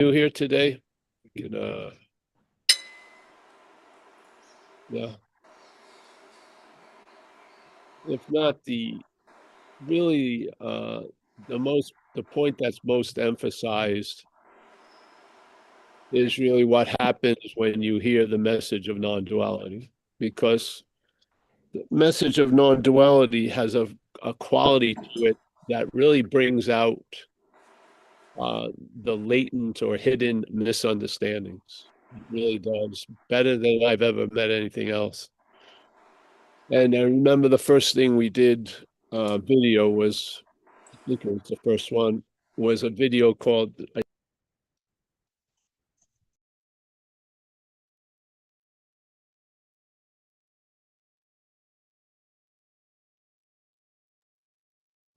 New here today. We can, yeah. If not the really, the point that's most emphasized is really what happens when you hear the message of non-duality, because the message of non-duality has a quality to it that really brings out uh, the latent or hidden misunderstandings. It really does better than I've ever met anything else. And I remember the first thing we did video was, I think it was the first one, was a video called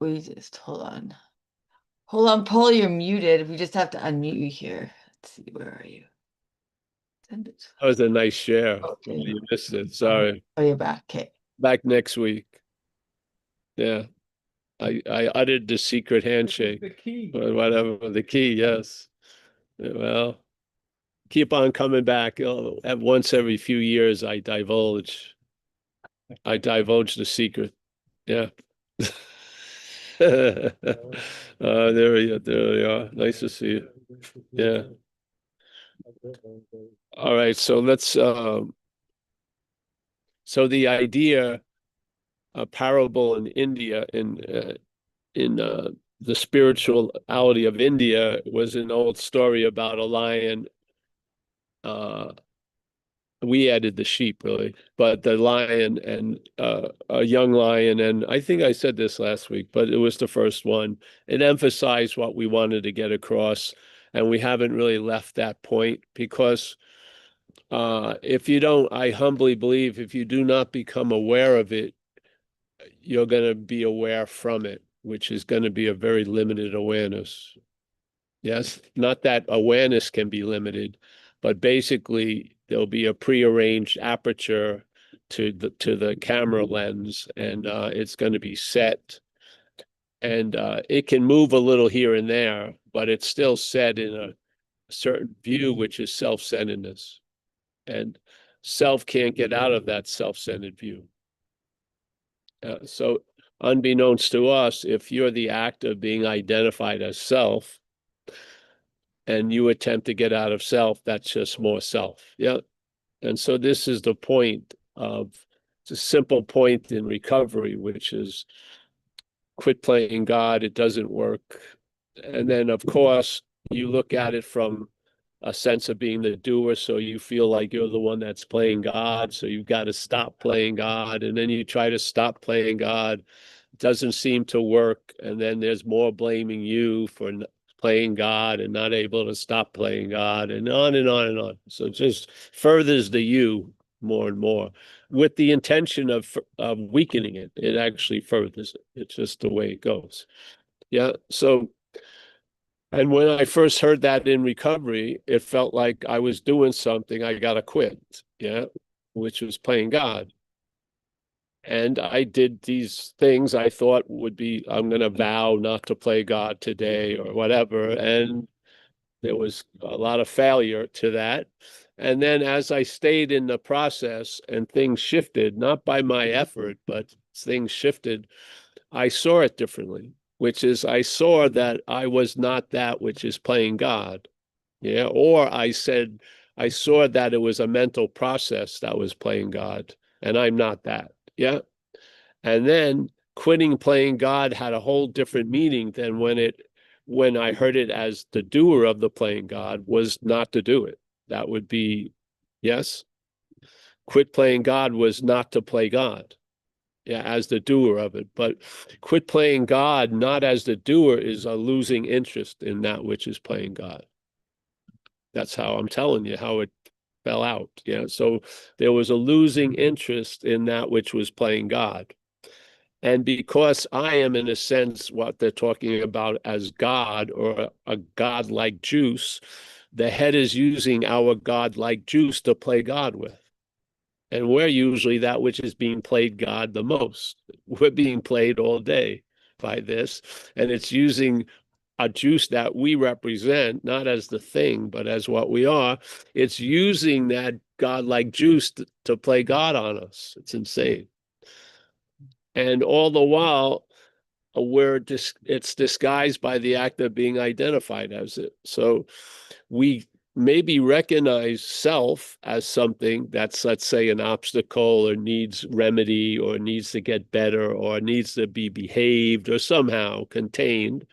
We just hold on. Hold on, Paul, you're muted. We just have to unmute you here. Let's see, where are you? Send it. that was a nice share. Oh, Okay. you missed it. Sorry. Oh, you're back. Okay. Back next week. Yeah. I uttered the secret handshake. The key. Or whatever. The key, yes. Well, keep on coming back. At once every few years I divulge the secret. Yeah. There we are. Nice to see you. Yeah. All right. So the idea, a parable in India, in the spirituality of India, was an old story about a lion. Uh, we added the sheep really, but the lion and a young lion, and I think I said this last week, but it was the first one. It emphasized what we wanted to get across, and we haven't really left that point because if you don't, I humbly believe if you do not become aware of it, you're going to be aware from it, which is going to be a very limited awareness. Yes, not that awareness can be limited, but basically there'll be a prearranged aperture to the camera lens, and it's going to be set, and it can move a little here and there, but it's still set in a certain view, which is self-centeredness, and self can't get out of that self-centered view. So, unbeknownst to us, if you're the act of being identified as self, and you attempt to get out of self, that's just more self. Yeah. And so this is the point of, it's a simple point in recovery, which is quit playing God. It doesn't work. And then, of course, you look at it from a sense of being the doer. So you feel like you're the one that's playing God. So you've got to stop playing God. And then you try to stop playing God. It doesn't seem to work. And then there's more blaming you for playing God and not able to stop playing God, and on and on and on. So it just furthers the you more and more with the intention of weakening it. It actually furthers it. It's just the way it goes. Yeah. So, and when I first heard that in recovery, it felt like I was doing something I got to quit. Yeah. Which was playing God. And I did these things I thought would be, I'm going to vow not to play God today or whatever. And there was a lot of failure to that. And then as I stayed in the process and things shifted, not by my effort, but things shifted, I saw it differently, which is I saw that I was not that which is playing God. Yeah. Or I saw that it was a mental process that was playing God, and I'm not that. Yeah. And then quitting playing God had a whole different meaning than when I heard it as the doer of the playing God was not to do it. That would be, yes, quit playing God was not to play God. Yeah, as the doer of it. But quit playing God, not as the doer, is a losing interest in that which is playing God. That's how I'm telling you how it fell out. Yeah. So there was a losing interest in that which was playing God. And because I am, in a sense, what they're talking about as God, or a God-like juice, the head is using our God-like juice to play God with. And we're usually that which is being played God the most. We're being played all day by this. And it's using a juice that we represent, not as the thing, but as what we are, it's using that godlike juice to play God on us. It's insane. And all the while, it's disguised by the act of being identified as it. So we maybe recognize self as something that's, let's say, an obstacle or needs remedy or needs to get better or needs to be behaved or somehow contained.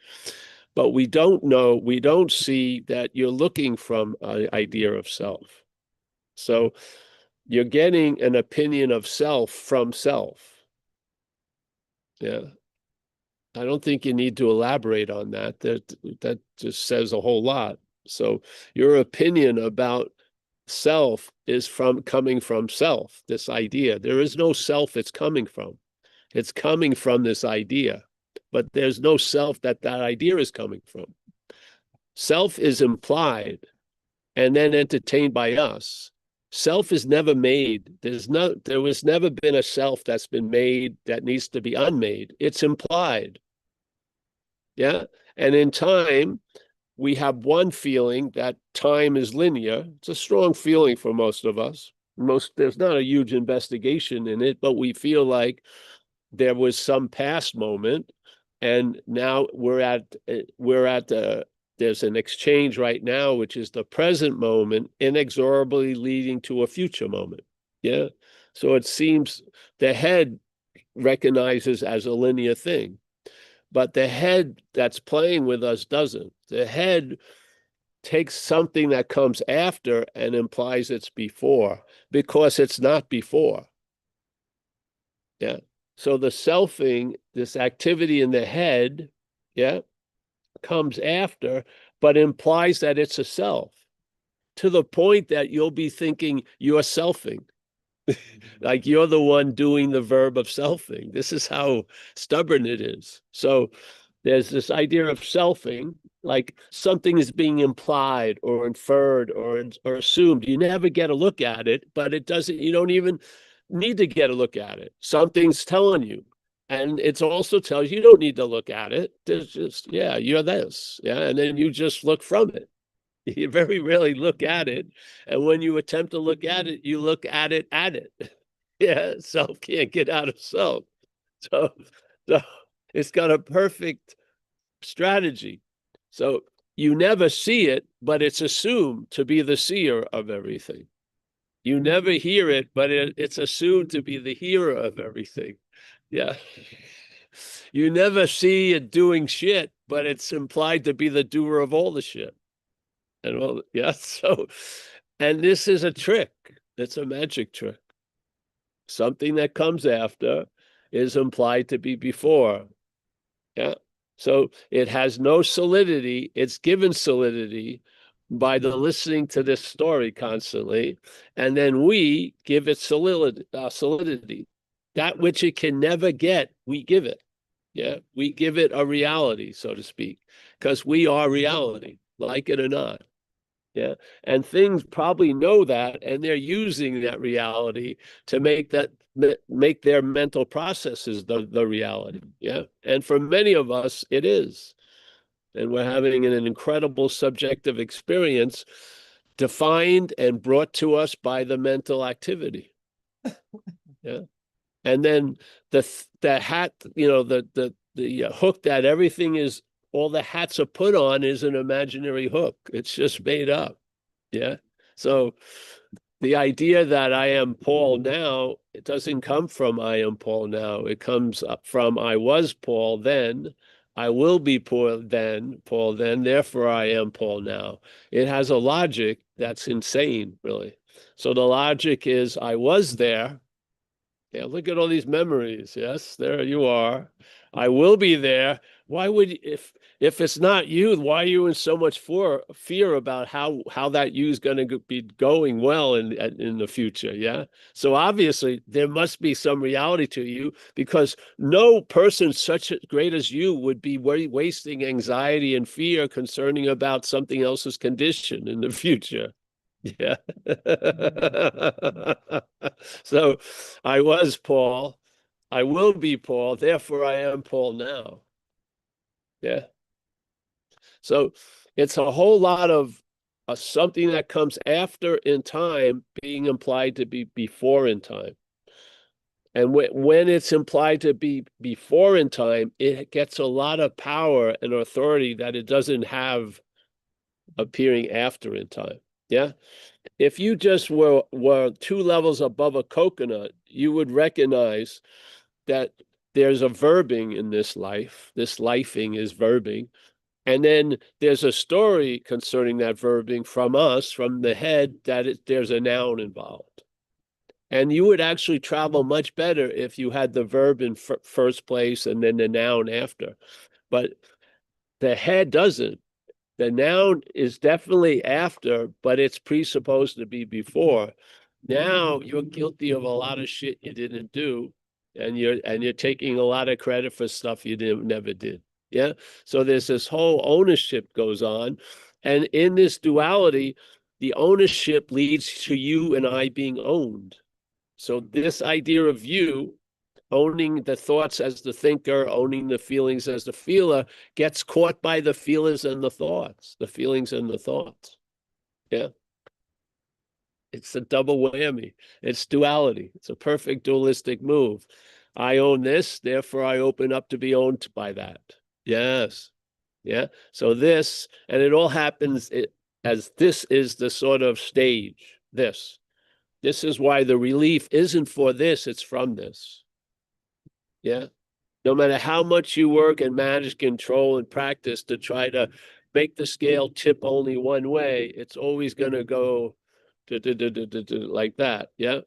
But we don't see that you're looking from an idea of self. So you're getting an opinion of self from self. Yeah. I don't think you need to elaborate on that. That just says a whole lot. So your opinion about self is coming from self, this idea. There is no self it's coming from. It's coming from this idea, but there's no self that idea is coming from. Self is implied and then entertained by us. Self is never made. There was never been a self that's been made that needs to be unmade. It's implied. Yeah. And in time, we have one feeling that time is linear. It's a strong feeling for most of us. There's not a huge investigation in it, but we feel like there was some past moment, and now there's an exchange right now, which is the present moment, inexorably leading to a future moment. Yeah. So it seems the head recognizes as a linear thing, but the head that's playing with us doesn't. The head takes something that comes after and implies it's before because it's not before. Yeah. So the selfing, this activity in the head, yeah, comes after, but implies that it's a self to the point that you'll be thinking you're selfing. Like you're the one doing the verb of selfing. This is how stubborn it is. So there's this idea of selfing, like something is being implied or inferred or assumed. You never get a look at it, but it doesn't, you don't even need to get a look at it. Something's telling you. And it also tells you don't need to look at it. There's just, yeah, you're this. Yeah. And then you just look from it. You very rarely look at it. And when you attempt to look at it, you look at it at it. Yeah. Self can't get out of self. So, so it's got a perfect strategy. So you never see it, but it's assumed to be the seer of everything. You never hear it, but it's assumed to be the hearer of everything. Yeah. You never see it doing shit, but it's implied to be the doer of all the shit. And well, yeah. So, and this is a trick. It's a magic trick. Something that comes after is implied to be before. Yeah. So it has no solidity. It's given solidity by the listening to this story constantly. And then we give it solidity. That which it can never get, we give it. Yeah. We give it a reality, so to speak, because we are reality, like it or not. Yeah. And things probably know that, and they're using that reality to make their mental processes the reality. Yeah. And for many of us, it is. And we're having an incredible subjective experience defined and brought to us by the mental activity. Yeah. And then the hat, the hook that everything is, all the hats are put on is an imaginary hook. It's just made up. Yeah. So the idea that I am Paul now, it doesn't come from I am Paul now. It comes up from I was Paul then. I will be Paul then, therefore I am Paul now. It has a logic that's insane, really. So the logic is I was there. Yeah, look at all these memories. Yes, there you are. I will be there. Why would if it's not you, why are you in so much fear about how that you is going to be going well in the future? Yeah. So obviously there must be some reality to you because no person such great as you would be wasting anxiety and fear concerning about something else's condition in the future. Yeah. So I was Paul. I will be Paul. Therefore, I am Paul now. Yeah. So it's a whole lot of something that comes after in time being implied to be before in time. And when it's implied to be before in time, it gets a lot of power and authority that it doesn't have appearing after in time. Yeah. If you just were two levels above a coconut, you would recognize that there's a verbing in this life. This lifing is verbing. And then there's a story concerning that verbing from us, from the head, that there's a noun involved. And you would actually travel much better if you had the verb in first place and then the noun after. But the head doesn't. The noun is definitely after, but it's presupposed to be before. Now you're guilty of a lot of shit you didn't do, and you're taking a lot of credit for stuff you never did. Yeah. So there's this whole ownership goes on. And in this duality, the ownership leads to you and I being owned. So this idea of you owning the thoughts as the thinker, owning the feelings as the feeler, gets caught by the feelers and the thoughts, the feelings and the thoughts. Yeah. It's a double whammy. It's duality. It's a perfect dualistic move. I own this, therefore I open up to be owned by that. Yes. Yeah. So this, and it all happens as this is the sort of stage. This. This is why the relief isn't for this, it's from this. Yeah. No matter how much you work and manage, control, and practice to try to make the scale tip only one way, it's always going to go like that. Yeah.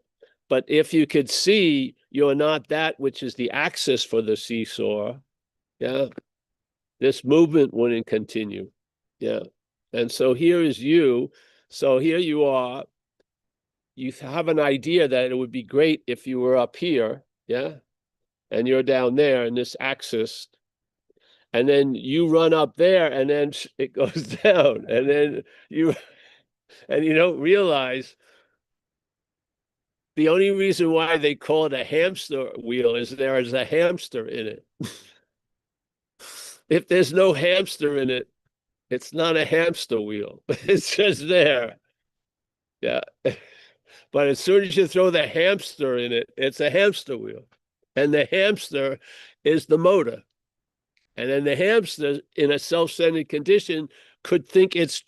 But if you could see you're not that which is the axis for the seesaw, yeah, this movement wouldn't continue. Yeah. And so here is you. So here you are. You have an idea that it would be great if you were up here. Yeah. And you're down there in this axis, and then you run up there, and then it goes down, and then you don't realize the only reason why they call it a hamster wheel is there is a hamster in it. If there's no hamster in it, it's not a hamster wheel. It's just there. Yeah. But as soon as you throw the hamster in it, it's a hamster wheel. And the hamster is the motor. And then the hamster, in a self-centered condition, could think it's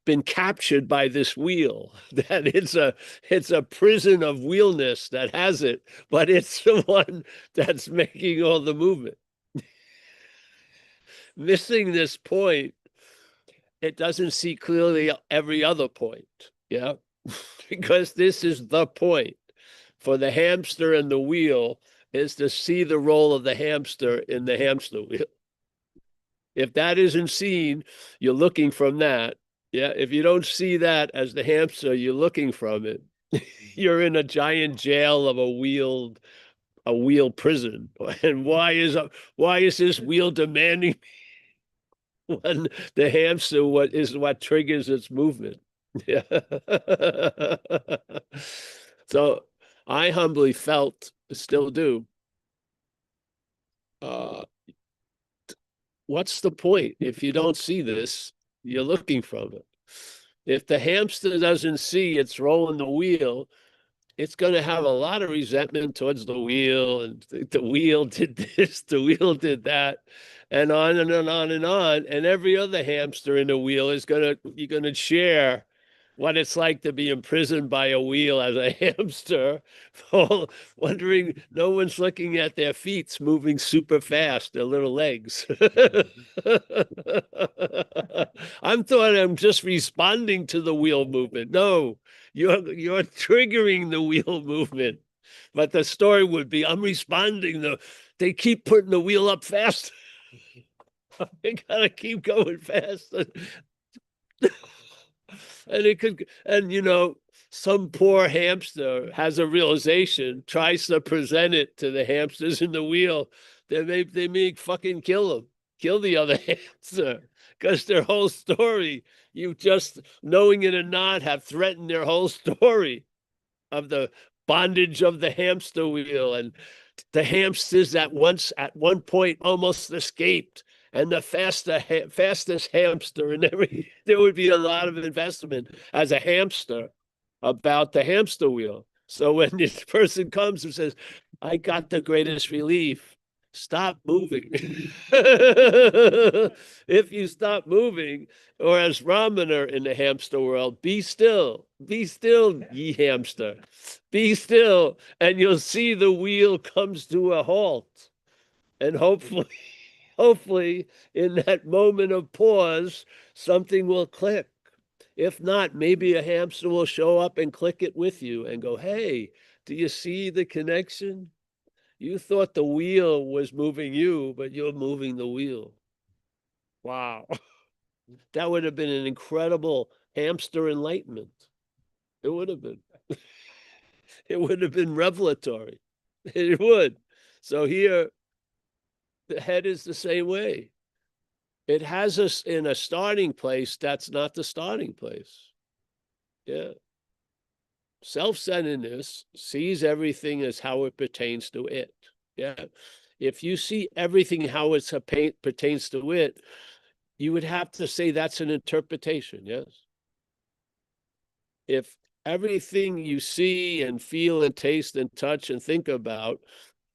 been captured by this wheel, that it's a prison of wheelness that has it, but it's the one that's making all the movement. Missing this point, it doesn't see clearly every other point. Yeah. Because this is the point for the hamster and the wheel, is to see the role of the hamster in the hamster wheel. If that isn't seen, you're looking from that. Yeah. If you don't see that as the hamster, you're looking from it. You're in a giant jail of a wheel prison. And why is this wheel demanding when the hamster what triggers its movement? Yeah. So I humbly felt, still do, what's the point? If you don't see this, you're looking from it. If the hamster doesn't see it's rolling the wheel, it's going to have a lot of resentment towards the wheel, and the wheel did this, the wheel did that, and on and on and on. And every other hamster in the wheel you're going to share what it's like to be imprisoned by a wheel as a hamster, wondering no one's looking at their feet moving super fast, their little legs. I'm thought I'm just responding to the wheel movement. No, you're triggering the wheel movement. But the story would be, I'm responding. They keep putting the wheel up fast. They gotta keep going fast. And some poor hamster has a realization, tries to present it to the hamsters in the wheel. They may fucking kill the other hamster, because their whole story, you just knowing it or not, have threatened their whole story of the bondage of the hamster wheel, and the hamsters that once at one point almost escaped and the fastest hamster in there would be a lot of investment as a hamster about the hamster wheel. So when this person comes and says, I got the greatest relief, stop moving. If you stop moving, or as Ramana in the hamster world, be still, ye hamster, be still, and you'll see the wheel comes to a halt. And hopefully in that moment of pause, something will click. If not, maybe a hamster will show up and click it with you and go, hey, do you see the connection? You thought the wheel was moving you, but you're moving the wheel. Wow. That would have been an incredible hamster enlightenment. It would have been. It would have been revelatory. It would. So here, the head is the same way. It has us in a starting place that's not the starting place. Yeah. Self-centeredness sees everything as how it pertains to it. Yeah. If you see everything how it pertains to it, you would have to say that's an interpretation. Yes. If everything you see and feel and taste and touch and think about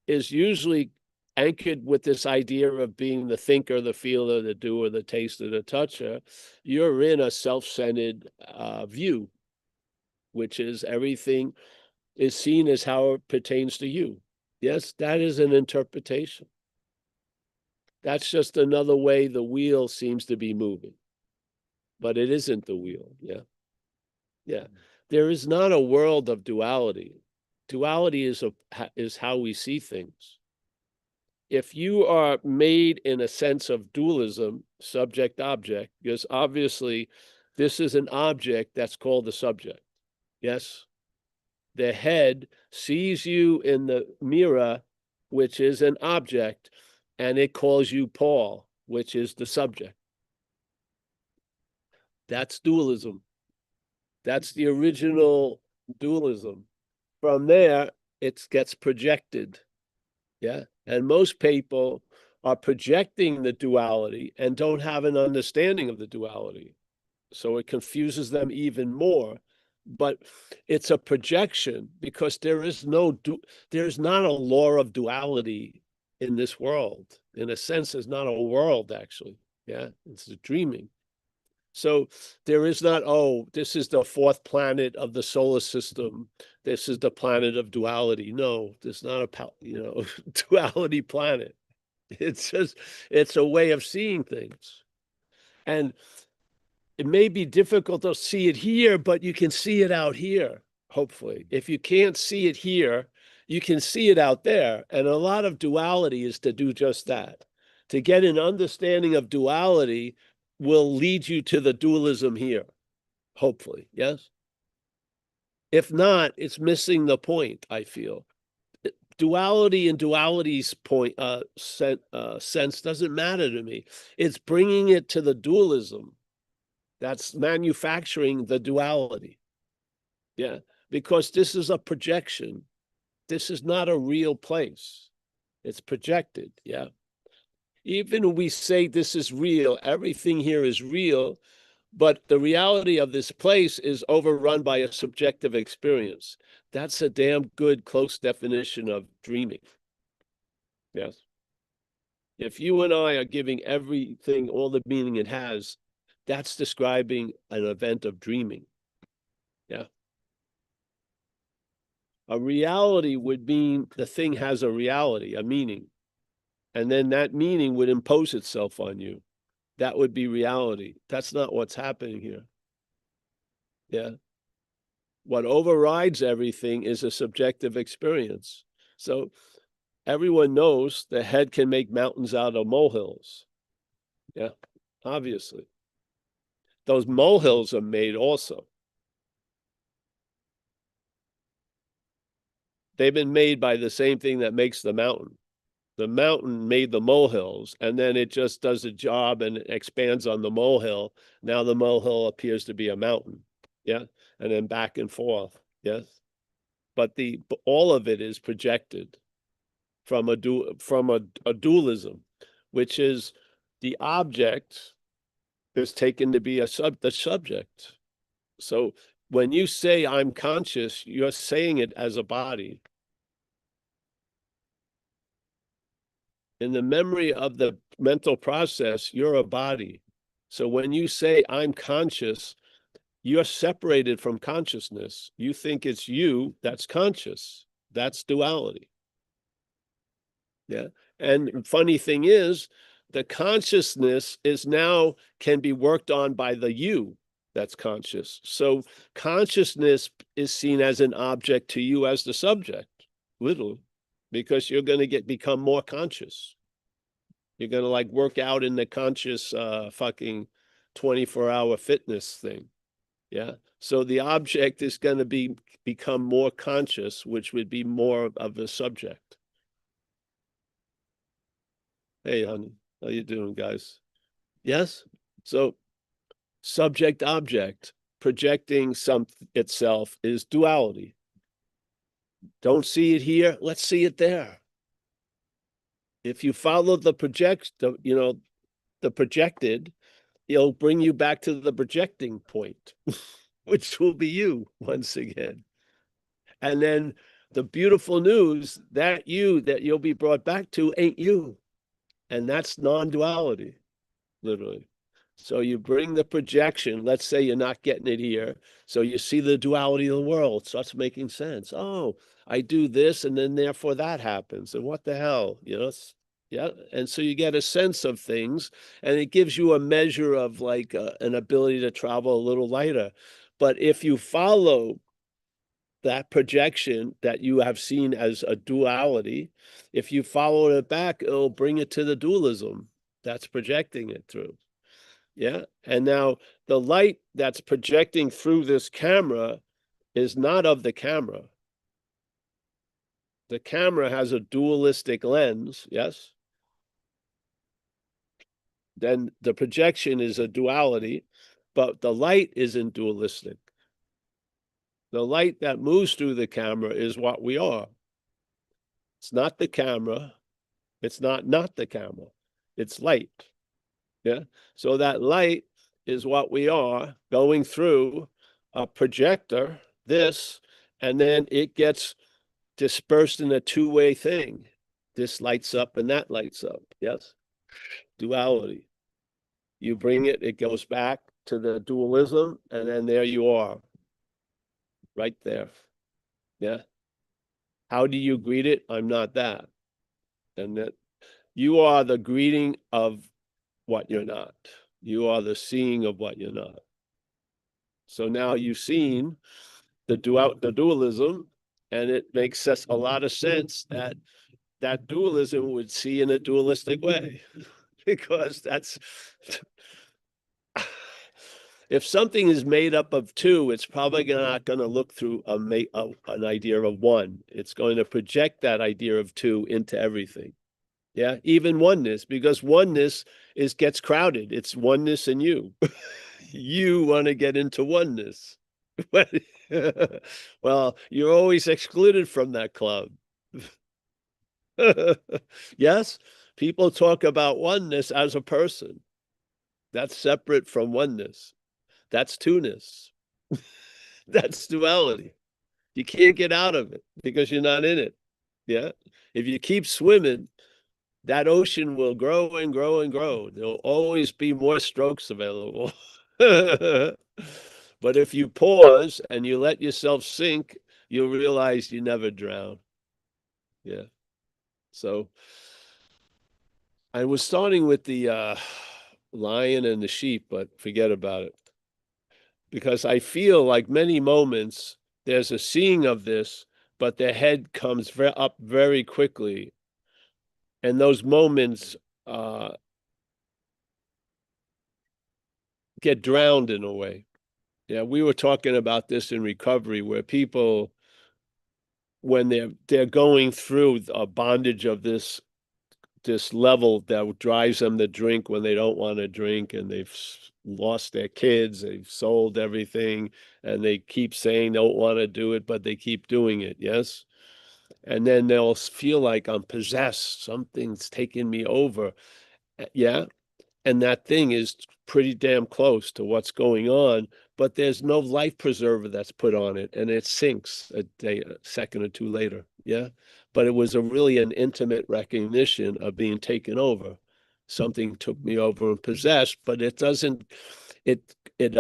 is usually anchored with this idea of being the thinker, the feeler, the doer, the taster, the toucher, you're in a self-centered view, which is everything is seen as how it pertains to you. Yes, that is an interpretation. That's just another way the wheel seems to be moving. But it isn't the wheel. Yeah. Yeah. There is not a world of duality. Duality is how we see things. If you are made in a sense of dualism, subject object, because obviously this is an object that's called the subject. Yes. The head sees you in the mirror, which is an object, and it calls you Paul, which is the subject. That's dualism. That's the original dualism. From there, it gets projected. Yeah. And most people are projecting the duality and don't have an understanding of the duality. So it confuses them even more. But it's a projection because there's not a law of duality in this world. In a sense, there's not a world, actually. Yeah, it's a dreaming. So there is not, oh, this is the fourth planet of the solar system. This is the planet of duality. No, there's not a duality planet. It's a way of seeing things. And it may be difficult to see it here, but you can see it out here, hopefully. If you can't see it here, you can see it out there. And a lot of duality is to do just that. To get an understanding of duality will lead you to the dualism here, hopefully, yes? If not, it's missing the point, I feel. Duality and duality's sense doesn't matter to me. It's bringing it to the dualism. That's manufacturing the duality. Yeah, because this is a projection. This is not a real place. It's projected. Yeah. Even when we say this is real, everything here is real, but the reality of this place is overrun by a subjective experience. That's a damn good close definition of dreaming. Yes. If you and I are giving everything all the meaning it has, that's describing an event of dreaming. Yeah. A reality would mean the thing has a reality, a meaning. And then that meaning would impose itself on you. That would be reality. That's not what's happening here. Yeah. What overrides everything is a subjective experience. So everyone knows the head can make mountains out of molehills. Yeah, obviously. Those molehills are made also. They've been made by the same thing that makes the mountain. The mountain made the molehills, and then it just does a job and expands on the molehill. Now the molehill appears to be a mountain. Yeah. And then back and forth. Yes. But all of it is projected from a dualism, which is the object is taken to be the subject. So when you say I'm conscious, you're saying it as a body. In the memory of the mental process, you're a body. So when you say I'm conscious, you're separated from consciousness. You think it's you that's conscious. That's duality. Yeah. And funny thing is, the consciousness is now can be worked on by the you that's conscious. So consciousness is seen as an object to you as the subject, literally, because you're going to become more conscious. You're going to like work out in the conscious fucking 24-hour fitness thing. Yeah. So the object is going to become more conscious, which would be more of a subject. Hey, honey, how you doing, guys? Yes? So subject object projecting itself is duality. Don't see it here, let's see it there. If you follow the projected, it'll bring you back to the projecting point, which will be you once again. And then the beautiful news that you'll be brought back to ain't you. And that's non-duality, literally. So you bring the projection, let's say you're not getting it here. So you see the duality of the world, starts making sense. Oh, I do this and then therefore that happens. And what the hell, yeah. And so you get a sense of things and it gives you a measure of like an ability to travel a little lighter. But if you follow that projection that you have seen as a duality, if you follow it back, it'll bring it to the dualism that's projecting it through. Yeah. And now the light that's projecting through this camera is not of the camera. The camera has a dualistic lens. Yes. Then the projection is a duality, but the light isn't dualistic. The light that moves through the camera is what we are. It's not the camera. It's not the camera. It's light. Yeah. So that light is what we are going through a projector, this, and then it gets dispersed in a two-way thing. This lights up and that lights up. Yes. Duality. You bring it, it goes back to the dualism, and then there you are. Right there. Yeah. How do you greet it? I'm not that. And that you are the greeting of what you're not. You are the seeing of what you're not. So now you've seen the dualism, and it makes a lot of sense that that dualism would see in a dualistic way, because that's if something is made up of two, it's probably not going to look through an idea of one. It's going to project that idea of two into everything. Yeah, even oneness, because oneness gets crowded. It's oneness and you. You want to get into oneness. Well, you're always excluded from that club. Yes, people talk about oneness as a person. That's separate from oneness. That's two-ness. That's duality. You can't get out of it because you're not in it. Yeah. If you keep swimming, that ocean will grow and grow and grow. There'll always be more strokes available. But if you pause and you let yourself sink, you'll realize you never drown. Yeah. So I was starting with the lion and the sheep, but forget about it. Because I feel like many moments there's a seeing of this, but the head comes up very quickly. And those moments get drowned in a way. Yeah, we were talking about this in recovery, where people, when they're going through a bondage of this level that drives them to drink when they don't want to drink, and they've lost their kids, they've sold everything, and they keep saying they don't want to do it, but they keep doing it. Yes. And then they'll feel like I'm possessed, something's taking me over. Yeah. and that thing is pretty damn close to what's going on, but there's no life preserver that's put on it, and it sinks a second or two later. Yeah. But it was really an intimate recognition of being taken over. Something took me over and possessed, but it doesn't, it, it,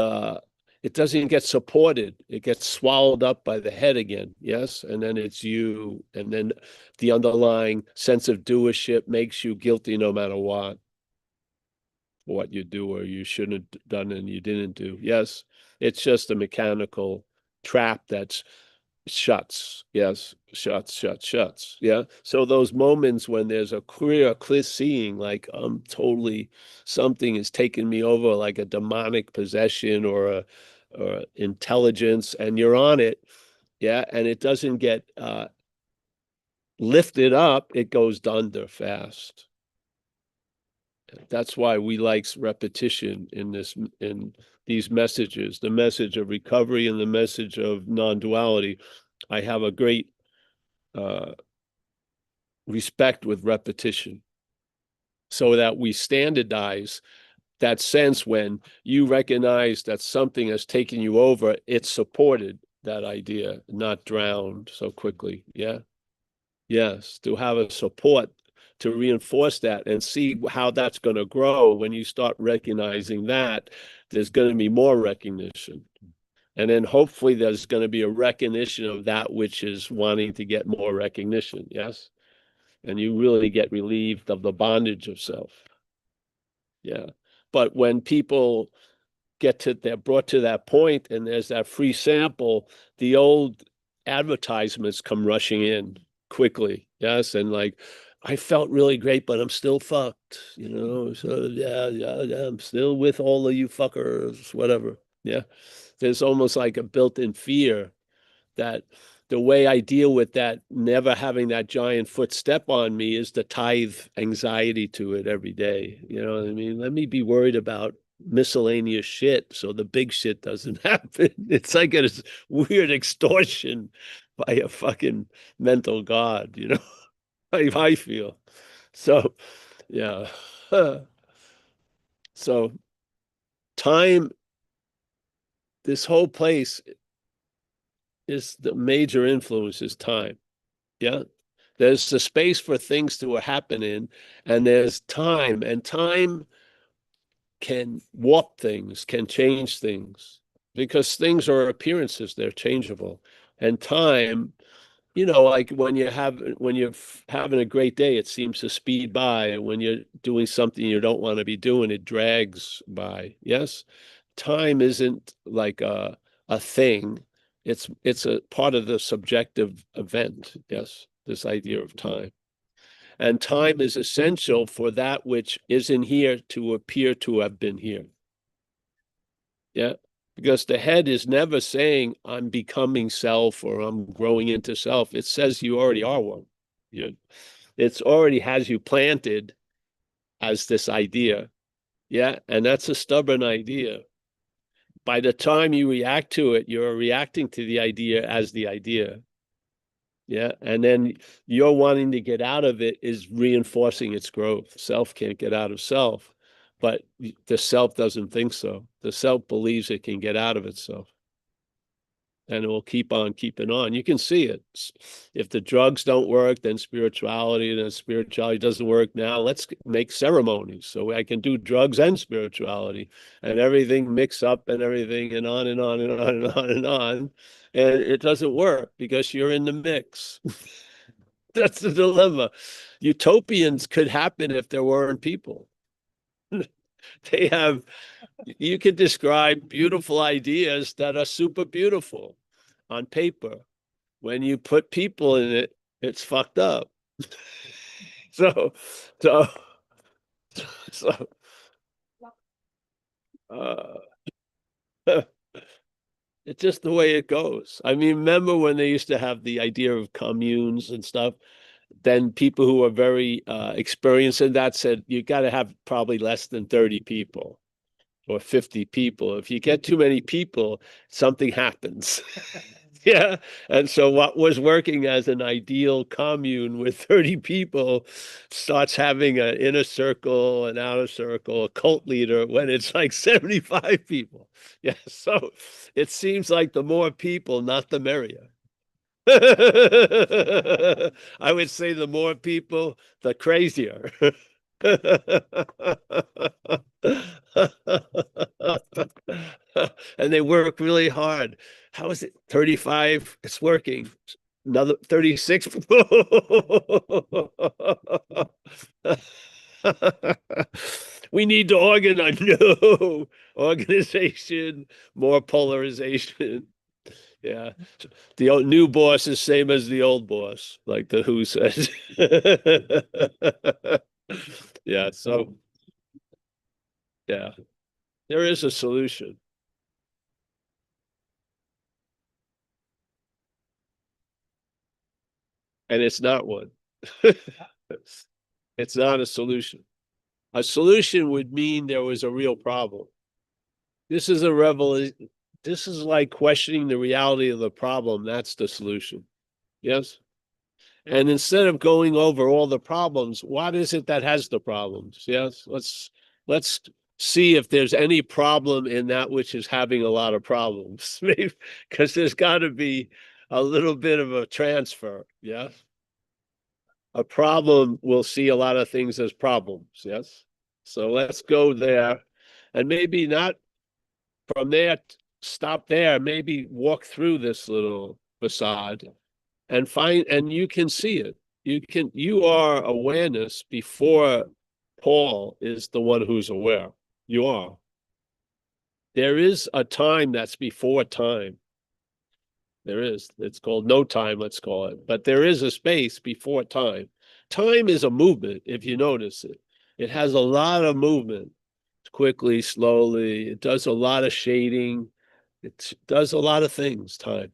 it doesn't get supported. It gets swallowed up by the head again. Yes. And then it's you. And then the underlying sense of doership makes you guilty no matter what you do or you shouldn't have done and you didn't do. Yes. It's just a mechanical trap that's shuts. Yes. Shuts. Yeah. So those moments when there's a clear seeing, like I'm totally, something is taking me over, like a demonic possession or intelligence, and you're on it. Yeah. And it doesn't get lifted up, it goes under fast. That's why we like repetition in these messages, the message of recovery and the message of non-duality. I have a great respect with repetition so that we standardize that sense. When you recognize that something has taken you over, it's supported, that idea, not drowned so quickly. Yeah. Yes, to have a support to reinforce that and see how that's going to grow. When you start recognizing that, there's going to be more recognition. And then hopefully there's going to be a recognition of that which is wanting to get more recognition. Yes. And you really get relieved of the bondage of self. Yeah. But when people they're brought to that point and there's that free sample, the old advertisements come rushing in quickly. Yes. And like, I felt really great, but I'm still fucked, So yeah, I'm still with all of you fuckers, whatever. Yeah. There's almost like a built-in fear that the way I deal with that, never having that giant foot step on me, is to tithe anxiety to it every day. You know what I mean? Let me be worried about miscellaneous shit so the big shit doesn't happen. It's like a weird extortion by a fucking mental god, I feel. So, yeah. So, time, this whole place is the major influence is time. Yeah. There's the space for things to happen in, and there's time, and time can warp things, can change things, because things are appearances, they're changeable. And time, like when you're having a great day, it seems to speed by. And when you're doing something you don't want to be doing, it drags by. Yes. Time isn't like a thing. It's a part of the subjective event. Yes. This idea of time. And time is essential for that which isn't here to appear to have been here. Yeah. Because the head is never saying, I'm becoming self or I'm growing into self. It says you already are one. It's already has you planted as this idea. Yeah. And that's a stubborn idea. By the time you react to it, you're reacting to the idea as the idea. Yeah. And then you're wanting to get out of it is reinforcing its growth. Self can't get out of self, but the self doesn't think so. The self believes it can get out of itself, and it will keep on keeping on. You can see it. If the drugs don't work, then spirituality doesn't work. Now let's make ceremonies so I can do drugs and spirituality, and everything mix up and everything, and on and on and on and on and on. And it doesn't work because you're in the mix. That's the dilemma. Utopians could happen if there weren't people. They have, you could describe beautiful ideas that are super beautiful on paper. When you put people in it, it's fucked up. So, so, so, uh, it's just the way it goes. I mean, remember when they used to have the idea of communes and stuff? Then people who are very experienced in that said, you got to have probably less than 30 people or 50 people. If you get too many people, something happens. Yeah. And so what was working as an ideal commune with 30 people starts having an inner circle, an outer circle, a cult leader when it's like 75 people. Yeah. So it seems like the more people, not the merrier. I would say the more people, the crazier. And they work really hard. How is it? 35, it's working. Another 36. We need to organize. No, organization, more polarization. Yeah. The new boss is same as the old boss, like the Who says. Yeah. So, yeah, there is a solution, and it's not one. It's not a solution. A solution would mean there was a real problem. This is a revelation. This is like questioning the reality of the problem. That's the solution. Yes. And instead of going over all the problems, what is it that has the problems? Yes. Let's see if there's any problem in that which is having a lot of problems. Maybe because there's got to be a little bit of a transfer. Yes. A problem will see a lot of things as problems. Yes. So let's go there, and maybe not from there, stop there, maybe walk through this little facade and find, and you can see it. You are awareness before Paul is the one who's aware. You are. There is a time that's before time. There is. It's called no time, let's call it. But there is a space before time. Time is a movement, if you notice it. It has a lot of movement, quickly, slowly. It does a lot of shading. It does a lot of things, time.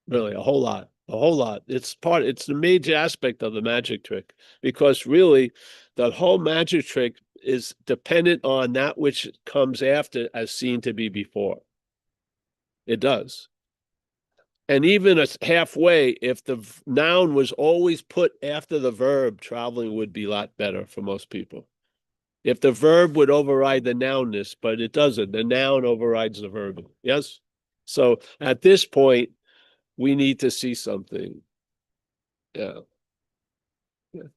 Really, a whole lot, a whole lot. It's the major aspect of the magic trick, because really the whole magic trick is dependent on that which comes after as seen to be before. It does. And even halfway, if the noun was always put after the verb, traveling would be a lot better for most people. If the verb would override the nounness, but it doesn't. The noun overrides the verb. Yes? So at this point, we need to see something. Yeah. Yeah.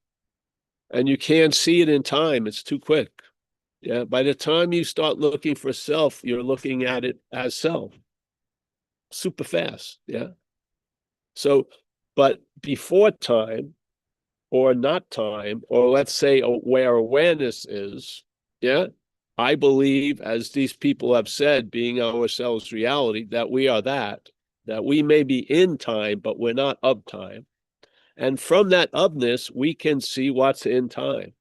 And you can't see it in time. It's too quick. Yeah. By the time you start looking for self, you're looking at it as self. Super fast. Yeah. So, but before time, or not time, or let's say where awareness is, yeah, I believe, as these people have said, being ourselves reality, that we are that we may be in time, but we're not of time. And from that ofness, we can see what's in time.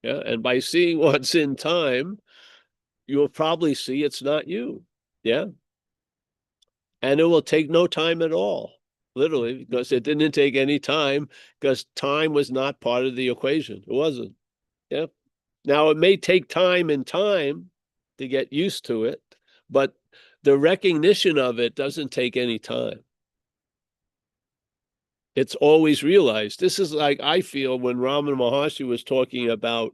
Yeah. And by seeing what's in time, you'll probably see it's not you. Yeah. And it will take no time at all, literally, because it didn't take any time, because time was not part of the equation. It wasn't. Yeah. Now, it may take time and time to get used to it, but the recognition of it doesn't take any time. It's always realized. This is like I feel when Ramana Maharshi was talking about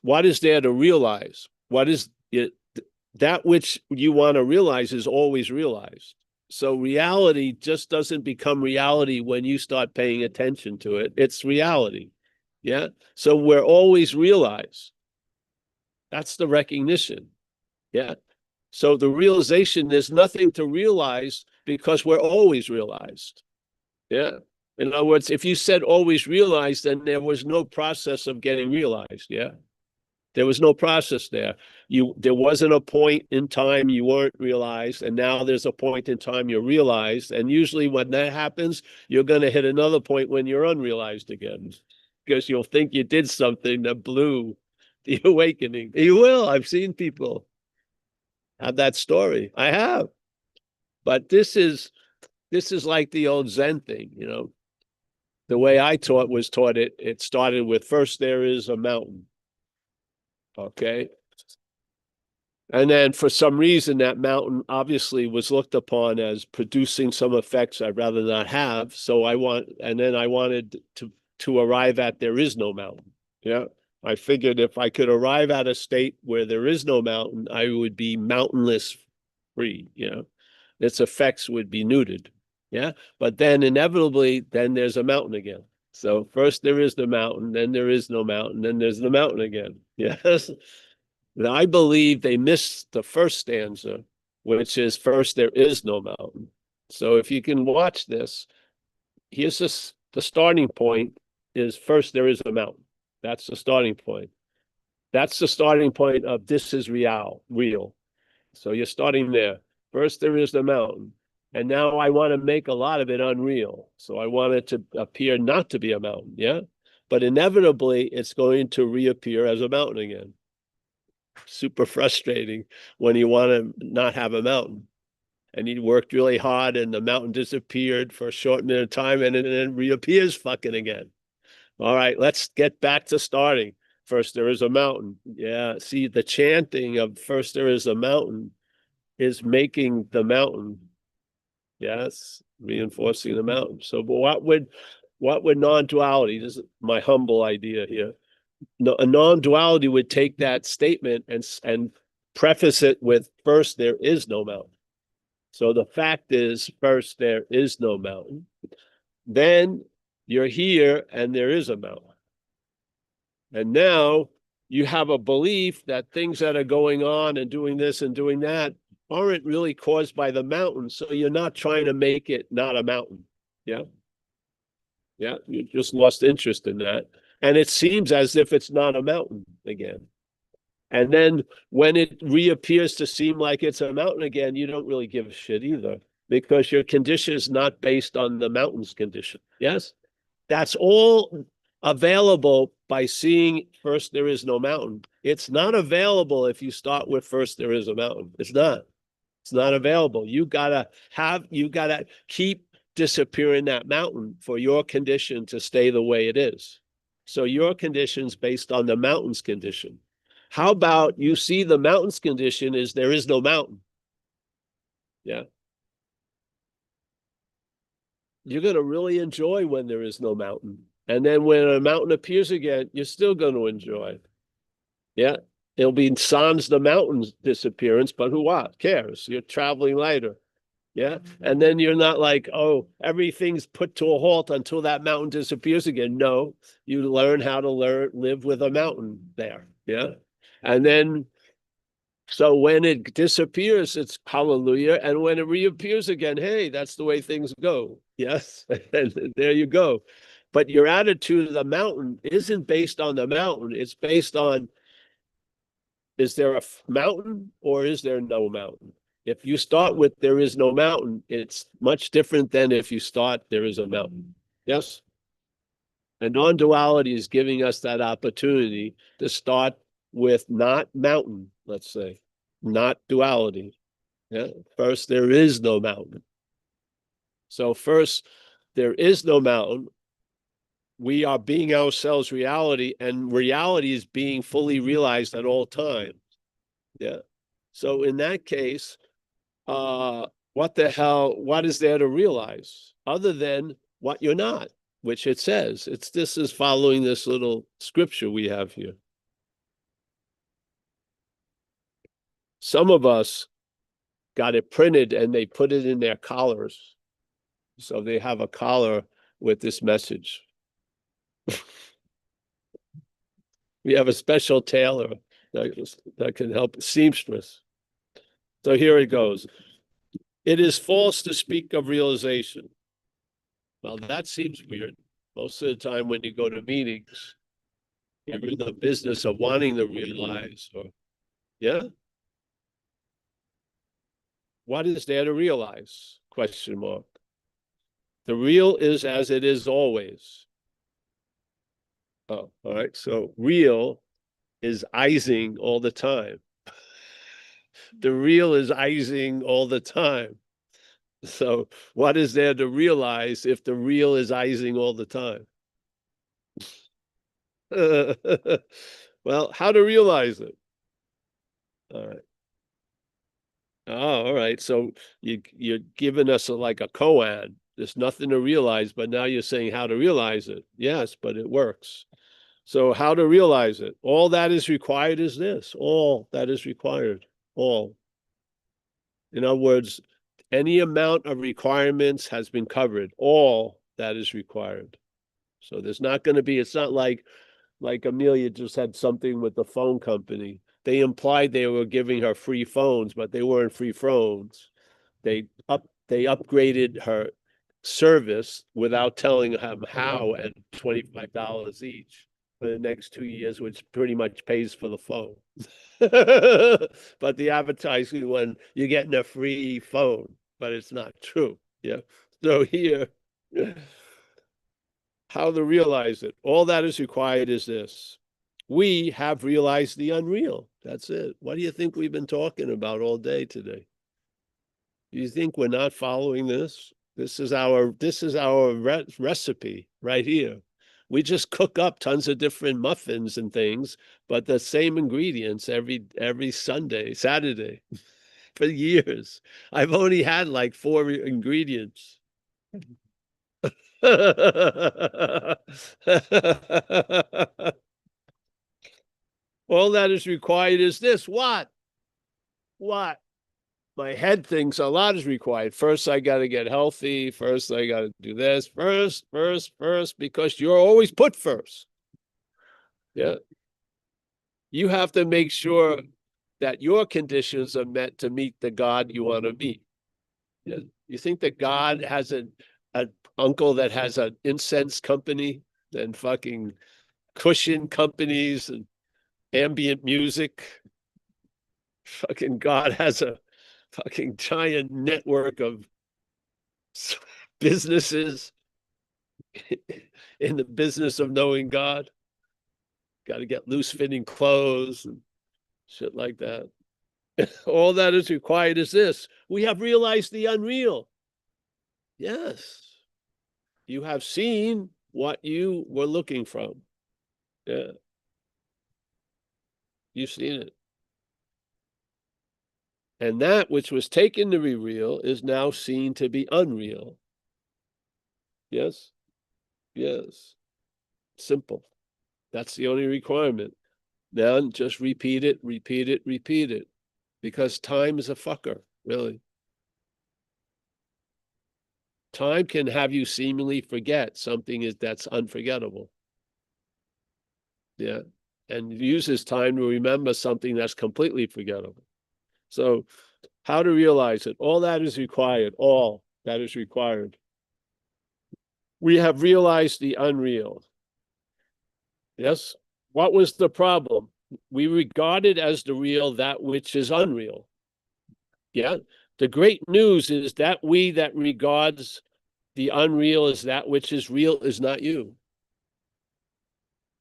what is there to realize? What is it? That which you want to realize is always realized. So reality just doesn't become reality when you start paying attention to it. It's reality. Yeah. So we're always realized. That's the recognition. Yeah. So the realization, there's nothing to realize because we're always realized. Yeah. In other words, if you said always realized, then there was no process of getting realized. Yeah. There was no process there. There wasn't a point in time you weren't realized, and now there's a point in time you're realized. And usually when that happens, you're going to hit another point when you're unrealized again, because you'll think you did something that blew the awakening. You will. I've seen people have that story. I have. But this is like the old Zen thing, you know. The way I taught it, it started with first there is a mountain. Okay. And then for some reason, that mountain obviously was looked upon as producing some effects I'd rather not have. So and then I wanted to arrive at there is no mountain. Yeah. I figured if I could arrive at a state where there is no mountain, I would be mountainless free, its effects would be neutered. Yeah. But then inevitably, then there's a mountain again. So first there is the mountain, then there is no mountain, then there's the mountain again. Yes. Now, I believe they missed the first stanza, which is first there is no mountain. So if you can watch this, here's the starting point is first there is a mountain. That's the starting point. That's the starting point of this is real. So you're starting there. First there is the mountain. And now I want to make a lot of it unreal. So I want it to appear not to be a mountain. Yeah. But inevitably, it's going to reappear as a mountain again. Super frustrating when you want to not have a mountain. And he worked really hard and the mountain disappeared for a short minute of time and then reappears fucking again. All right, let's get back to starting. First, there is a mountain. Yeah, see, the chanting of first there is a mountain is making the mountain. Yes, reinforcing the mountain. So, but what would non-duality, this is my humble idea here. No, a non-duality would take that statement and preface it with first there is no mountain. So the fact is first there is no mountain. Then you're here and there is a mountain. And now you have a belief that things that are going on and doing this and doing that aren't really caused by the mountain. So you're not trying to make it not a mountain. Yeah. Yeah. You just lost interest in that. And it seems as if it's not a mountain again. And then when it reappears to seem like it's a mountain again, you don't really give a shit either because your condition is not based on the mountain's condition. Yes? That's all available by seeing first there is no mountain. It's not available if you start with first there is a mountain. It's not. It's not available. You gotta keep disappearing that mountain for your condition to stay the way it is. So your condition's based on the mountain's condition. How about you see the mountain's condition is there is no mountain? Yeah. You're going to really enjoy when there is no mountain. And then when a mountain appears again, you're still going to enjoy. Yeah. It'll be sans the mountain's disappearance, but who cares? You're traveling lighter. Yeah. And then you're not like, oh, everything's put to a halt until that mountain disappears again. No, you learn how to live with a mountain there. Yeah. And then, so when it disappears, it's hallelujah. And when it reappears again, hey, that's the way things go. Yes. And there you go. But your attitude of the mountain isn't based on the mountain. It's based on, is there a mountain or is there no mountain? If you start with there is no mountain, it's much different than if you start there is a mountain. Yes? And non-duality is giving us that opportunity to start with not mountain, let's say, not duality. Yeah. First, there is no mountain. So first, there is no mountain. We are being ourselves reality, and reality is being fully realized at all times. Yeah. So in that case, what the hell, what is there to realize other than what you're not, which it says. This is following this little scripture we have here. Some of us got it printed and they put it in their collars. So they have a collar with this message. We have a special tailor that can help seamstress. So here it goes. It is false to speak of realization. Well, that seems weird. Most of the time when you go to meetings, you're in the business of wanting to realize, or yeah. What is there to realize? Question mark. The real is as it is always. Oh, all right. So real is Ising all the time. The real is Ising all the time. So what is there to realize if the real is Ising all the time? Well, how to realize it? All right. Oh, all right. So you're giving us like a koan. There's nothing to realize, but now you're saying how to realize it. Yes, but it works. So how to realize it? All that is required is this. All that is required. All. In other words, any amount of requirements has been covered. All that is required. So there's not going to be, it's not like Amelia just had something with the phone company. They implied they were giving her free phones, but they weren't free phones. They upgraded her service without telling them how at $25 each for the next 2 years, which pretty much pays for the phone. But the advertising when you're getting a free phone, but it's not true. Yeah. So here, how to realize it. All that is required is this. We have realized the unreal. That's it. What do you think we've been talking about all day today? Do you think we're not following this? This is our recipe right here. We just cook up tons of different muffins and things, but the same ingredients every Saturday for years. I've only had like 4 ingredients. All that is required is this. What? What? My head thinks a lot is required. First, I got to get healthy. First, I got to do this. First, because you're always put first. Yeah. You have to make sure that your conditions are met to meet the God you want to meet. Yeah. You think that God has an uncle that has an incense company and fucking cushion companies and ambient music? Fucking God has a fucking giant network of businesses in the business of knowing God. Got to get loose fitting clothes and shit like that. All that is required is this. We have realized the unreal. Yes. You have seen what you were looking from. Yeah. You've seen it. And that which was taken to be real is now seen to be unreal. Yes? Yes. Simple. That's the only requirement. Then just repeat it, repeat it, repeat it. Because time is a fucker, really. Time can have you seemingly forget something that's unforgettable. Yeah. And uses time to remember something that's completely forgettable. So how to realize it? All that is required. All that is required. We have realized the unreal. Yes. What was the problem? We regarded as the real that which is unreal. Yeah. The great news is that we that regards the unreal as that which is real is not you.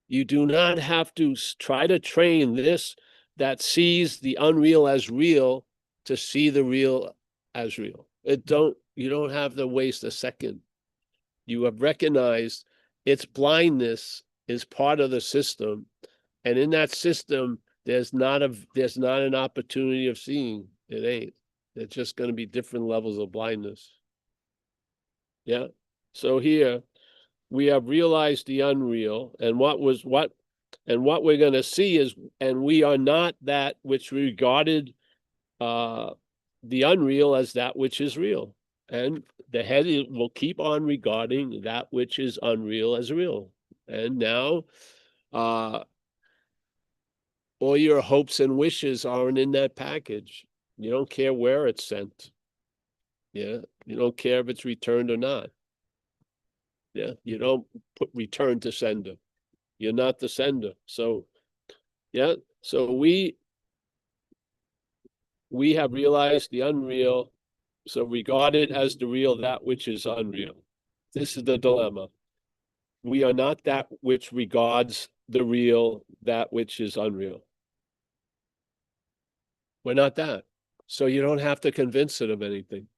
You do not have to try to train this that sees the unreal as real to see the real as real. You don't have to waste a second. You have recognized its blindness is part of the system. And in that system, there's not an opportunity of seeing. It ain't. It's just going to be different levels of blindness. Yeah. So here we have realized the unreal, and what we're going to see is, and we are not that which regarded the unreal as that which is real. And the head will keep on regarding that which is unreal as real. And now all your hopes and wishes aren't in that package. You don't care where it's sent. Yeah. You don't care if it's returned or not. Yeah. You don't put return to sender. You're not the sender. So, yeah. So we have realized the unreal. So regard it as the real, that which is unreal. This is the dilemma. We are not that which regards the real, that which is unreal. We're not that. So you don't have to convince it of anything.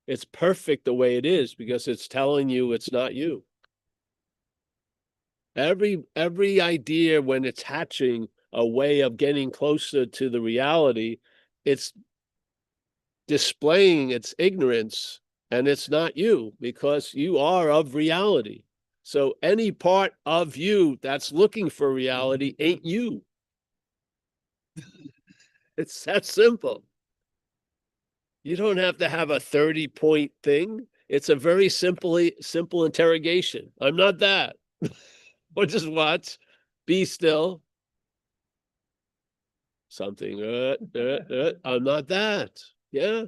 It's perfect the way it is because it's telling you it's not you. Every idea when it's hatching a way of getting closer to the reality, it's displaying its ignorance, and it's not you, because you are of reality. So any part of you that's looking for reality ain't you. It's that simple. You don't have to have a 30-point thing. It's a very simple interrogation. I'm not that. Or just watch, be still. Something, I'm not that. Yeah.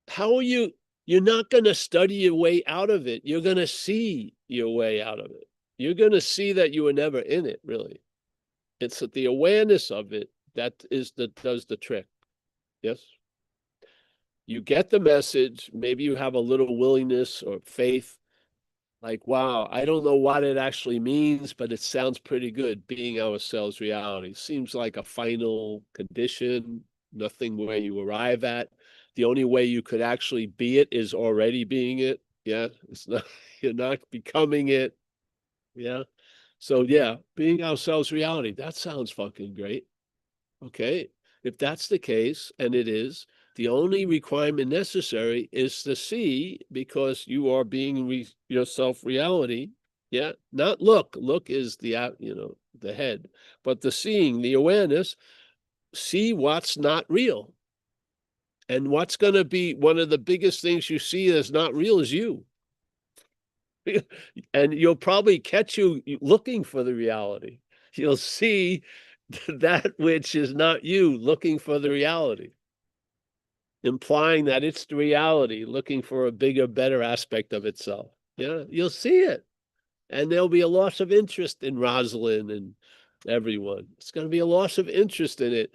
How are you? You're not going to study your way out of it. You're going to see your way out of it. You're going to see that you were never in it, really. It's the awareness of it that does the trick. Yes. You get the message. Maybe you have a little willingness or faith. Like, wow, I don't know what it actually means, but it sounds pretty good. Being ourselves reality seems like a final condition, nothing where you arrive at. The only way you could actually be it is already being it. Yeah. It's not, you're not becoming it. Yeah. So yeah, being ourselves reality, that sounds fucking great. Okay. If that's the case, and it is, the only requirement necessary is to see, because you are being yourself reality. Yeah. Not look. Look is the head, but the seeing, the awareness, see what's not real. And what's going to be one of the biggest things you see that's not real is you. And you'll probably catch you looking for the reality. You'll see that which is not you looking for the reality, implying that it's the reality looking for a bigger, better aspect of itself. Yeah, you'll see it. And there'll be a loss of interest in Rosalind and everyone. It's going to be a loss of interest in it.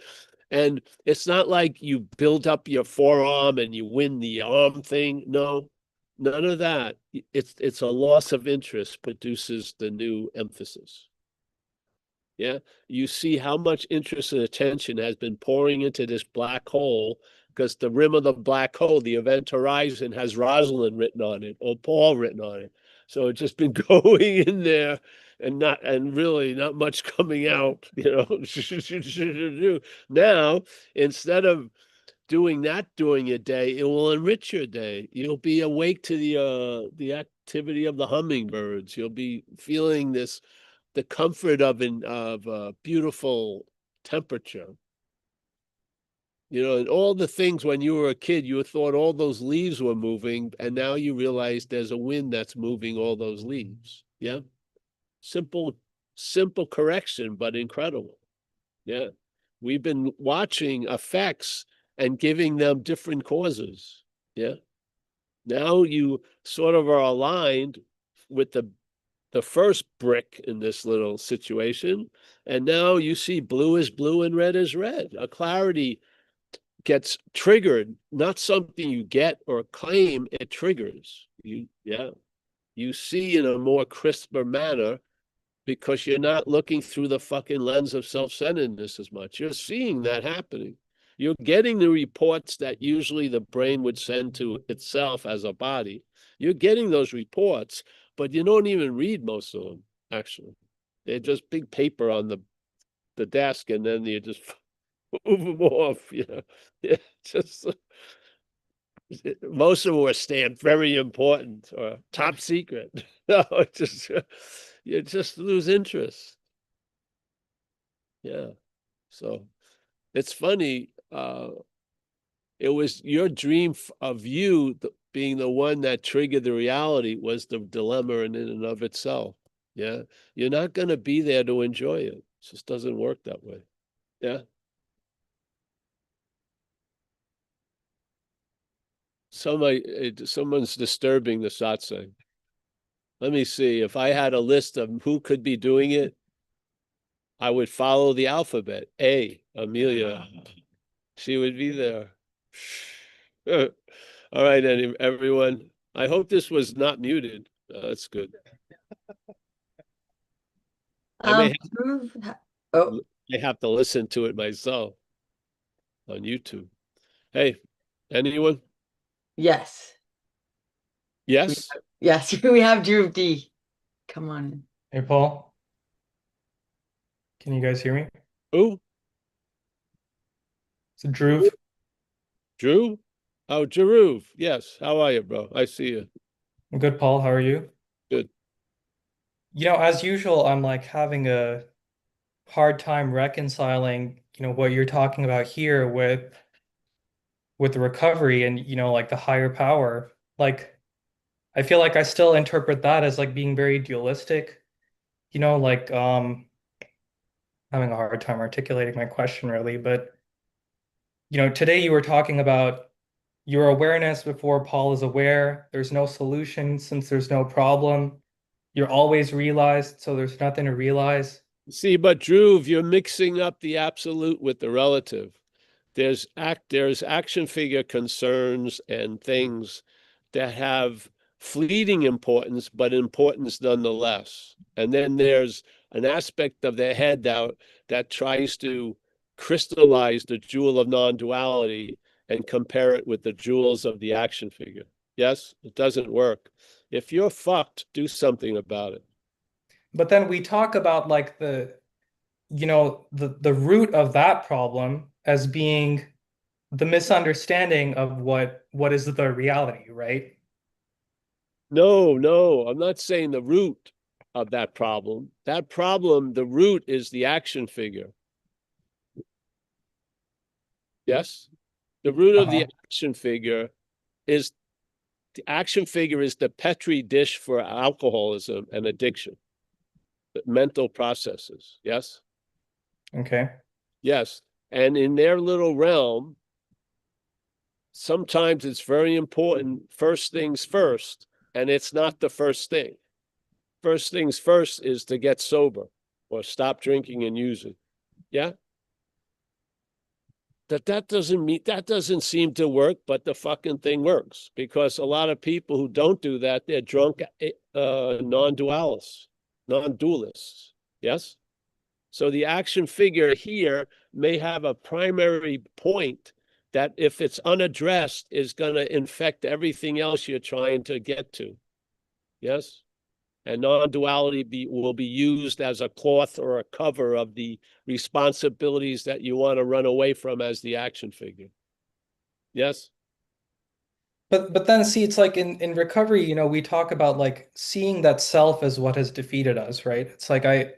And it's not like you build up your forearm and you win the arm thing. No, none of that. It's a loss of interest produces the new emphasis. Yeah. You see how much interest and attention has been pouring into this black hole, because the rim of the black hole, the event horizon, has Rosalind written on it or Paul written on it. So it's just been going in there and really not much coming out, Now, instead of doing that during your day, it will enrich your day. You'll be awake to the activity of the hummingbirds. You'll be feeling the comfort of beautiful temperature. And all the things when you were a kid, you thought all those leaves were moving, and now you realize there's a wind that's moving all those leaves. Yeah. Simple, simple correction, but incredible. Yeah. We've been watching effects and giving them different causes. Yeah. Now you sort of are aligned with the first brick in this little situation. And now you see blue is blue and red is red. A clarity gets triggered, not something you get or claim, it triggers. You see in a more crisper manner, because you're not looking through the fucking lens of self-centeredness as much. You're seeing that happening. You're getting the reports that usually the brain would send to itself as a body. You're getting those reports, but you don't even read most of them, actually. They're just big paper on the desk, and then you just move them off. Yeah, just most of them were stamped very important or top secret. No, you just lose interest. Yeah. So it's funny. It was your dream of you being the one that triggered the reality was the dilemma in and of itself. Yeah. You're not going to be there to enjoy it. It just doesn't work that way. Yeah. Someone's disturbing the satsang. Let me see. If I had a list of who could be doing it, I would follow the alphabet. Amelia. She would be there. All right, everyone. I hope this was not muted. That's good. I may Prove. Oh, have to listen to it myself on YouTube. Hey, anyone? yes. Yes? Yes, we have Drew D. Come on. Hey, Paul, can you guys hear me? Who? It's Drew. Drew? Oh, Jeruv. Yes. How are you, bro? I see you. I'm good, Paul. How are you? Good. As usual, I'm like having a hard time reconciling, what you're talking about here with the recovery and, like the higher power. Like I feel like I still interpret that as like being very dualistic, like having a hard time articulating my question really, but today you were talking about your awareness before Paul is aware. There's no solution since there's no problem. You're always realized, so there's nothing to realize. See, but Drew, you're mixing up the absolute with the relative. There's action figure concerns and things that have fleeting importance, but importance nonetheless. And then there's an aspect of the head that tries to crystallize the jewel of non-duality and compare it with the jewels of the action figure. Yes, it doesn't work. If you're fucked, do something about it. But then we talk about like the root of that problem as being the misunderstanding of what is the reality, right? No, no, I'm not saying the root of that problem. That problem, the root is the action figure. Yes? The root of the Uh-huh. action figure is the action figure is the petri dish for alcoholism and addiction, the mental processes. Yes? Okay. Yes. And in their little realm, sometimes it's very important, first things first, and it's not the first thing. First things first is to get sober or stop drinking and using. Yeah. That doesn't seem to work, but the fucking thing works because a lot of people who don't do that, they're drunk non-dualists, non-dualists. Yes. So the action figure here may have a primary point that, if it's unaddressed, is going to infect everything else you're trying to get to. Yes. And non-duality will be used as a cloth or a cover of the responsibilities that you want to run away from as the action figure. Yes. But then see, it's like in recovery, we talk about like seeing that self as what has defeated us, right? It's like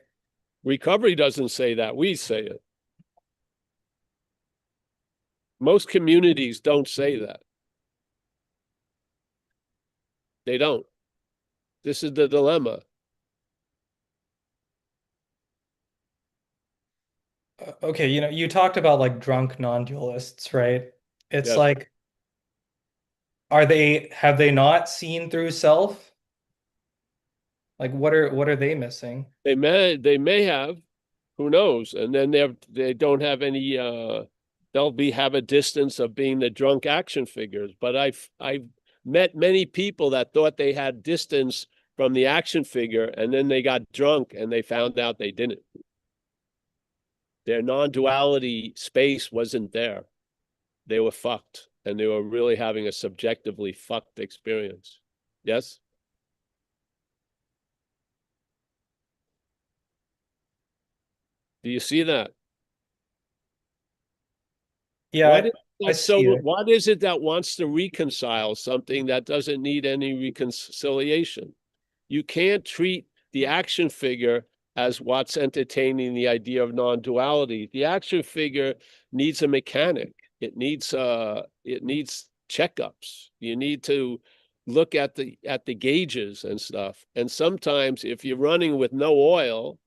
Recovery doesn't say that. We say it. Most communities don't say that. They don't. This is the dilemma. okay, you talked about like drunk non-dualists, right? It's Yes. like have they not seen through self? Like what are they missing? They may have, who knows? And then they don't have any they'll have a distance of being the drunk action figures. But I've met many people that thought they had distance from the action figure, and then they got drunk and they found out they didn't. Their non-duality space wasn't there. They were fucked, and they were really having a subjectively fucked experience. Yes? Do you see that? Yeah, What is I that see it. what is it that wants to reconcile something that doesn't need any reconciliation? You can't treat the action figure as what's entertaining the idea of non-duality. The action figure needs a mechanic. It needs checkups. You need to look at the gauges and stuff. And sometimes if you're running with no oil,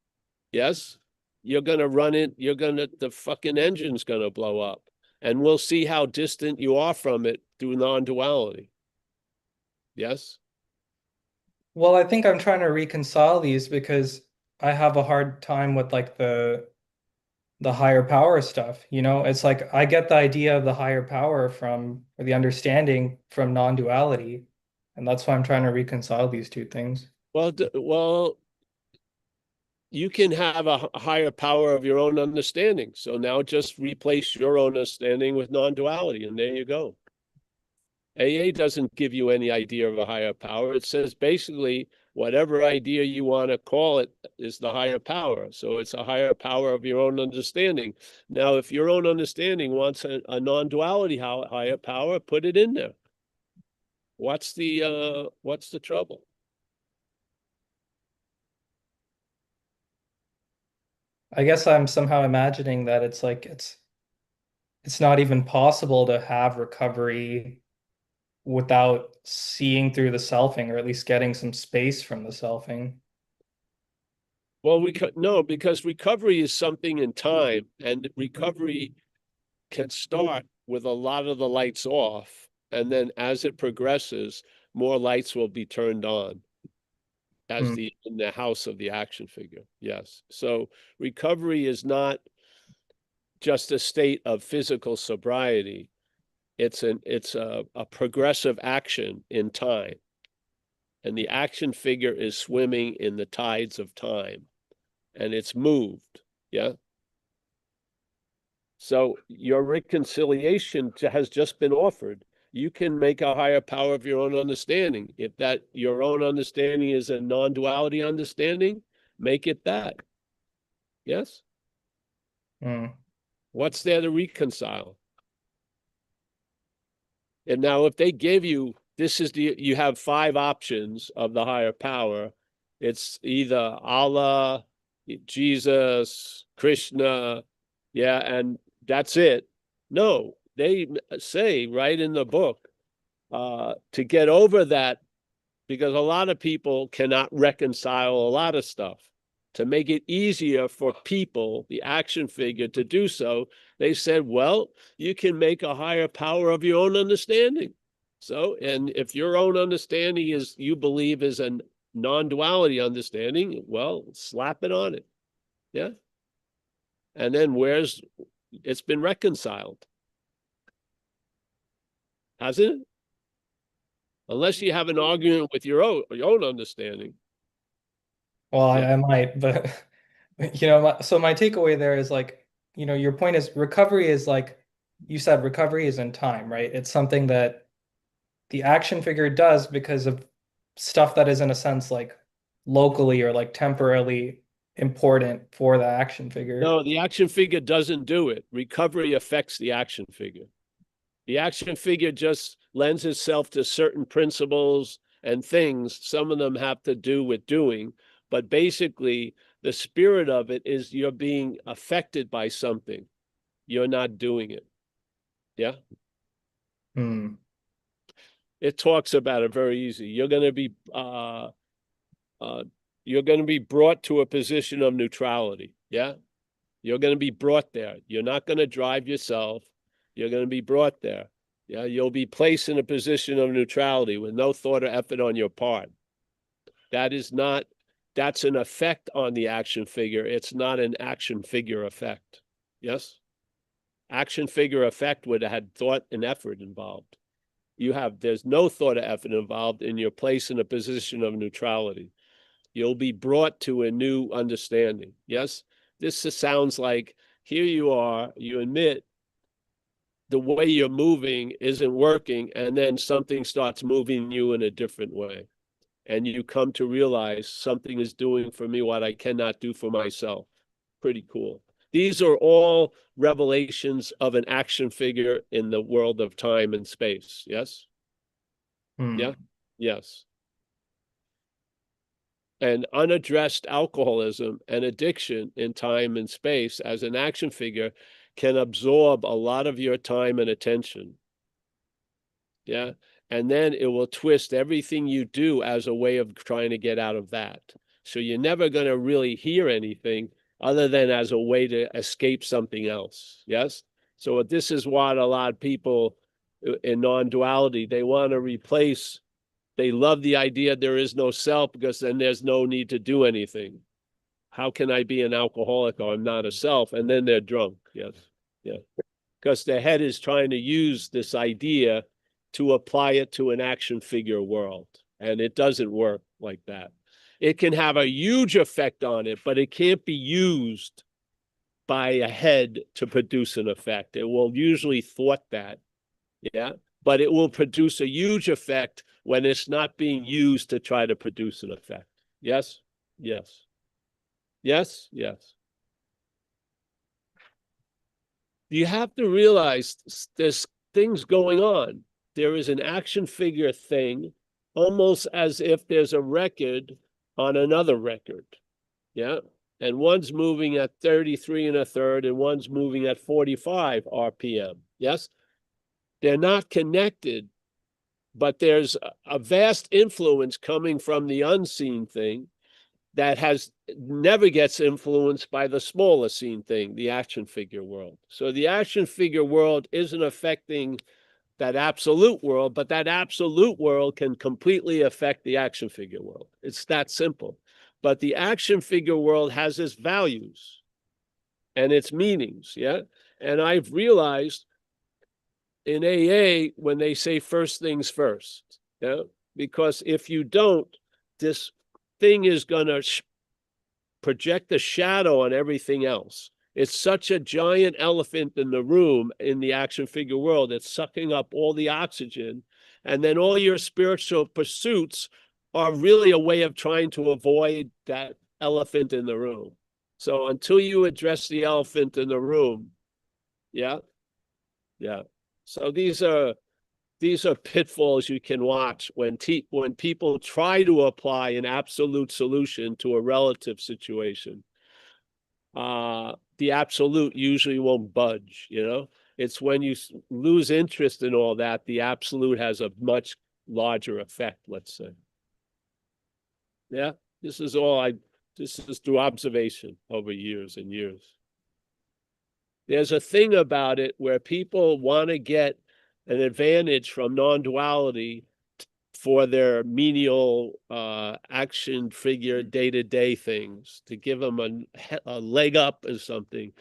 yes, you're gonna run it, the fucking engine's gonna blow up. And we'll see how distant you are from it through non-duality. Yes? Well, I think I'm trying to reconcile these because I have a hard time with like the higher power stuff. It's like I get the idea of the higher power from or the understanding from non-duality, and that's why I'm trying to reconcile these two things. Well, you can have a higher power of your own understanding. So now just replace your own understanding with non-duality, and there you go. AA doesn't give you any idea of a higher power. It says basically whatever idea you want to call it is the higher power. So it's a higher power of your own understanding. Now, if your own understanding wants a non-duality higher power, put it in there. What's the trouble? I guess I'm somehow imagining that it's like it's not even possible to have recovery without seeing through the selfing, or at least getting some space from the selfing. Well, no, because recovery is something in time, and recovery can start with a lot of the lights off, and then as it progresses, more lights will be turned on as Hmm. in the house of the action figure. Yes. So recovery is not just a state of physical sobriety. It's a progressive action in time. And the action figure is swimming in the tides of time, and it's moved. Yeah. So your reconciliation has just been offered. You can make a higher power of your own understanding. If that your own understanding is a non-duality understanding, make it that. Yes. Hmm. What's there to reconcile? And now, if they give you you have 5 options of the higher power. It's either Allah, Jesus, Krishna, yeah, and that's it. No, they say right in the book, to get over that, because a lot of people cannot reconcile a lot of stuff. To make it easier for people, the action figure, to do so, they said, well, you can make a higher power of your own understanding. So, and if your own understanding is, you believe, is a non-duality understanding, well, slap it on it. Yeah. And then it's been reconciled, hasn't it? Unless you have an argument with your own understanding. Well, Yeah. I might, but so my takeaway there is like, your point is recovery is like you said, recovery is in time, right? It's something that the action figure does because of stuff that is in a sense like locally or like temporarily important for the action figure. No, the action figure doesn't do it. Recovery affects the action figure. The action figure just lends itself to certain principles and things. Some of them have to do with doing, but basically the spirit of it is you're being affected by something. You're not doing it. Yeah. Hmm. It talks about it very easy. You're going to be brought to a position of neutrality. Yeah. You're going to be brought there. You're not going to drive yourself. You're going to be brought there. Yeah, you'll be placed in a position of neutrality with no thought or effort on your part. That's an effect on the action figure. It's not an action figure effect. Yes? Action figure effect would have had thought and effort involved. There's no thought or effort involved, and you're placed in a position of neutrality. You'll be brought to a new understanding. Yes? This sounds like, here you are, you admit the way you're moving isn't working, and then something starts moving you in a different way. And you come to realize something is doing for me what I cannot do for myself. Pretty cool. These are all revelations of an action figure in the world of time and space. Yes? Hmm. Yeah? Yes. And unaddressed alcoholism and addiction in time and space as an action figure can absorb a lot of your time and attention. Yeah. And then it will twist everything you do as a way of trying to get out of that. So you're never going to really hear anything other than as a way to escape something else. Yes. So this is what a lot of people in non-duality, they want to replace. They love the idea there is no self, because then there's no need to do anything. How can I be an alcoholic or I'm not a self? And then they're drunk. Yes. Yeah. Because the head is trying to use this idea to apply it to an action figure world. And it doesn't work like that. It can have a huge effect on it, but it can't be used by a head to produce an effect. It will usually thwart that. Yeah. but it will produce a huge effect when it's not being used to try to produce an effect. Yes? Yes. Yes? Yes. You have to realize there's things going on. There is an action figure thing, almost as if there's a record on another record. Yeah. And one's moving at 33 1/3 and one's moving at 45 RPM. Yes. They're not connected, but there's a vast influence coming from the unseen thing that never gets influenced by the smaller seen thing, the action figure world. So the action figure world isn't affecting that absolute world, but that absolute world can completely affect the action figure world. It's that simple. But the action figure world has its values and its meanings, yeah? And I've realized in AA when they say first things first, yeah? Because if you don't, this thing is going to project a shadow on everything else. It's such a giant elephant in the room in the action figure world. It's sucking up all the oxygen. And then all your spiritual pursuits are really a way of trying to avoid that elephant in the room. So until you address the elephant in the room, yeah, yeah. So these are pitfalls you can watch when people try to apply an absolute solution to a relative situation. The absolute usually won't budge, you know? It's when you lose interest in all that, the absolute has a much larger effect, let's say. Yeah, this is through observation over years and years. There's a thing about it where people want to get an advantage from non-duality for their menial action figure day-to-day things, to give them a leg up or something.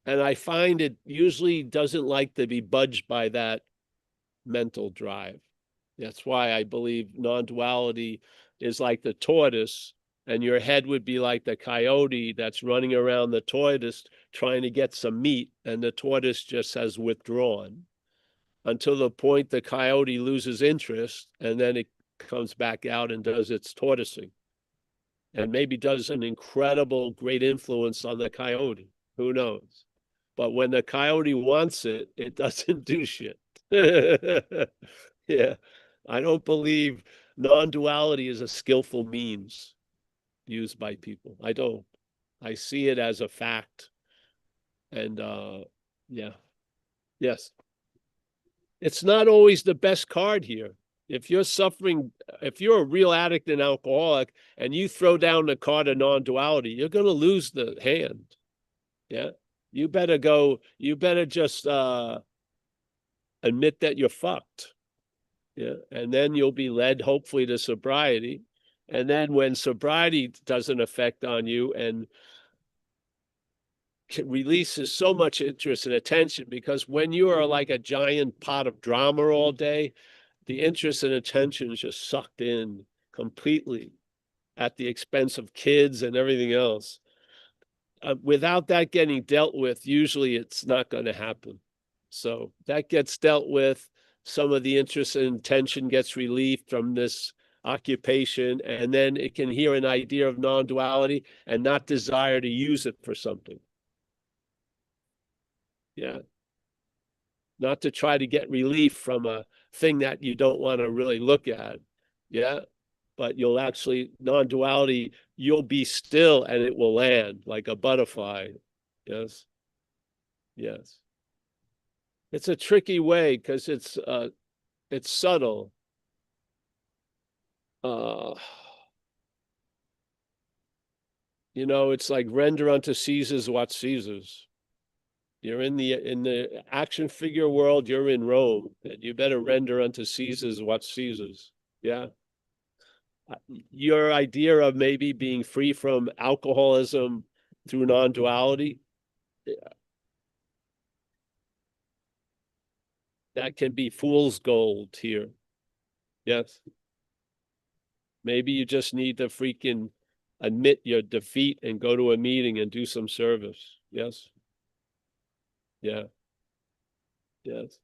And I find it usually doesn't like to be budged by that mental drive. That's why I believe non-duality is like the tortoise, and your head would be like the coyote that's running around the tortoise trying to get some meat, and the tortoise just has withdrawn until the point the coyote loses interest, and then it comes back out and does its tortoising, and maybe does an incredible, great influence on the coyote. Who knows? But when the coyote wants it, it doesn't do shit. Yeah. I don't believe non-duality is a skillful means used by people. I don't. I see it as a fact. And yeah. Yes. It's not always the best card here. If you're suffering, if you're a real addict and alcoholic and you throw down the card of non-duality, you're going to lose the hand. Yeah. You better just admit that you're fucked. Yeah. And then you'll be led, hopefully, to sobriety. And then when sobriety doesn't affect on you and releases so much interest and attention, because when you are like a giant pot of drama all day, the interest and attention is just sucked in completely at the expense of kids and everything else. Without that getting dealt with, usually it's not going to happen. So that gets dealt with. Some of the interest and attention gets relieved from this occupation, and then it can hear an idea of non-duality and not desire to use it for something. Yeah. Not to try to get relief from a thing that you don't want to really look at. Yeah. But you'll actually, non-duality, you'll be still and it will land like a butterfly. Yes. Yes. It's a tricky way because it's subtle. It's like render unto Caesar's what Caesar's. You're in the action figure world, you're in Rome, and you better render unto Caesar's what Caesar's. Yeah. Your idea of maybe being free from alcoholism through non-duality, that can be fool's gold here. Yes. Maybe you just need to freaking admit your defeat and go to a meeting and do some service. Yes. Yeah. Yes.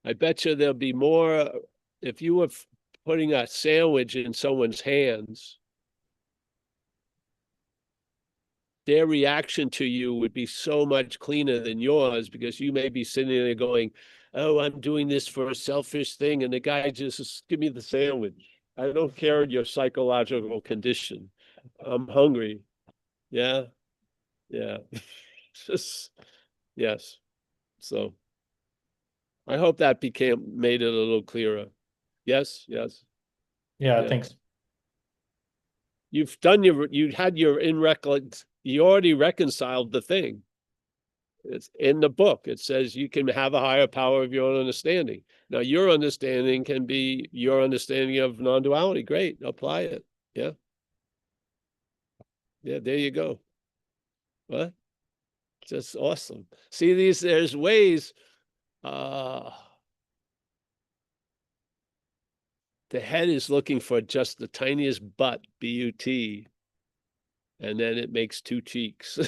I bet you there'll be more if you were putting a sandwich in someone's hands. Their reaction to you would be so much cleaner than yours, because you may be sitting there going, oh, I'm doing this for a selfish thing. And the guy just give me the sandwich. I don't care your psychological condition. I'm hungry. Yeah. Yeah. Just, yes. So I hope that made it a little clearer. Yes. Yes. Yeah, Yeah. thanks. You already reconciled the thing. It's in the book. It says you can have a higher power of your own understanding. Now, your understanding can be your understanding of non-duality. Great, apply it. Yeah. Yeah, there you go. What? Just awesome. See, there's ways. The head is looking for just the tiniest butt, B-U-T, and then it makes two cheeks.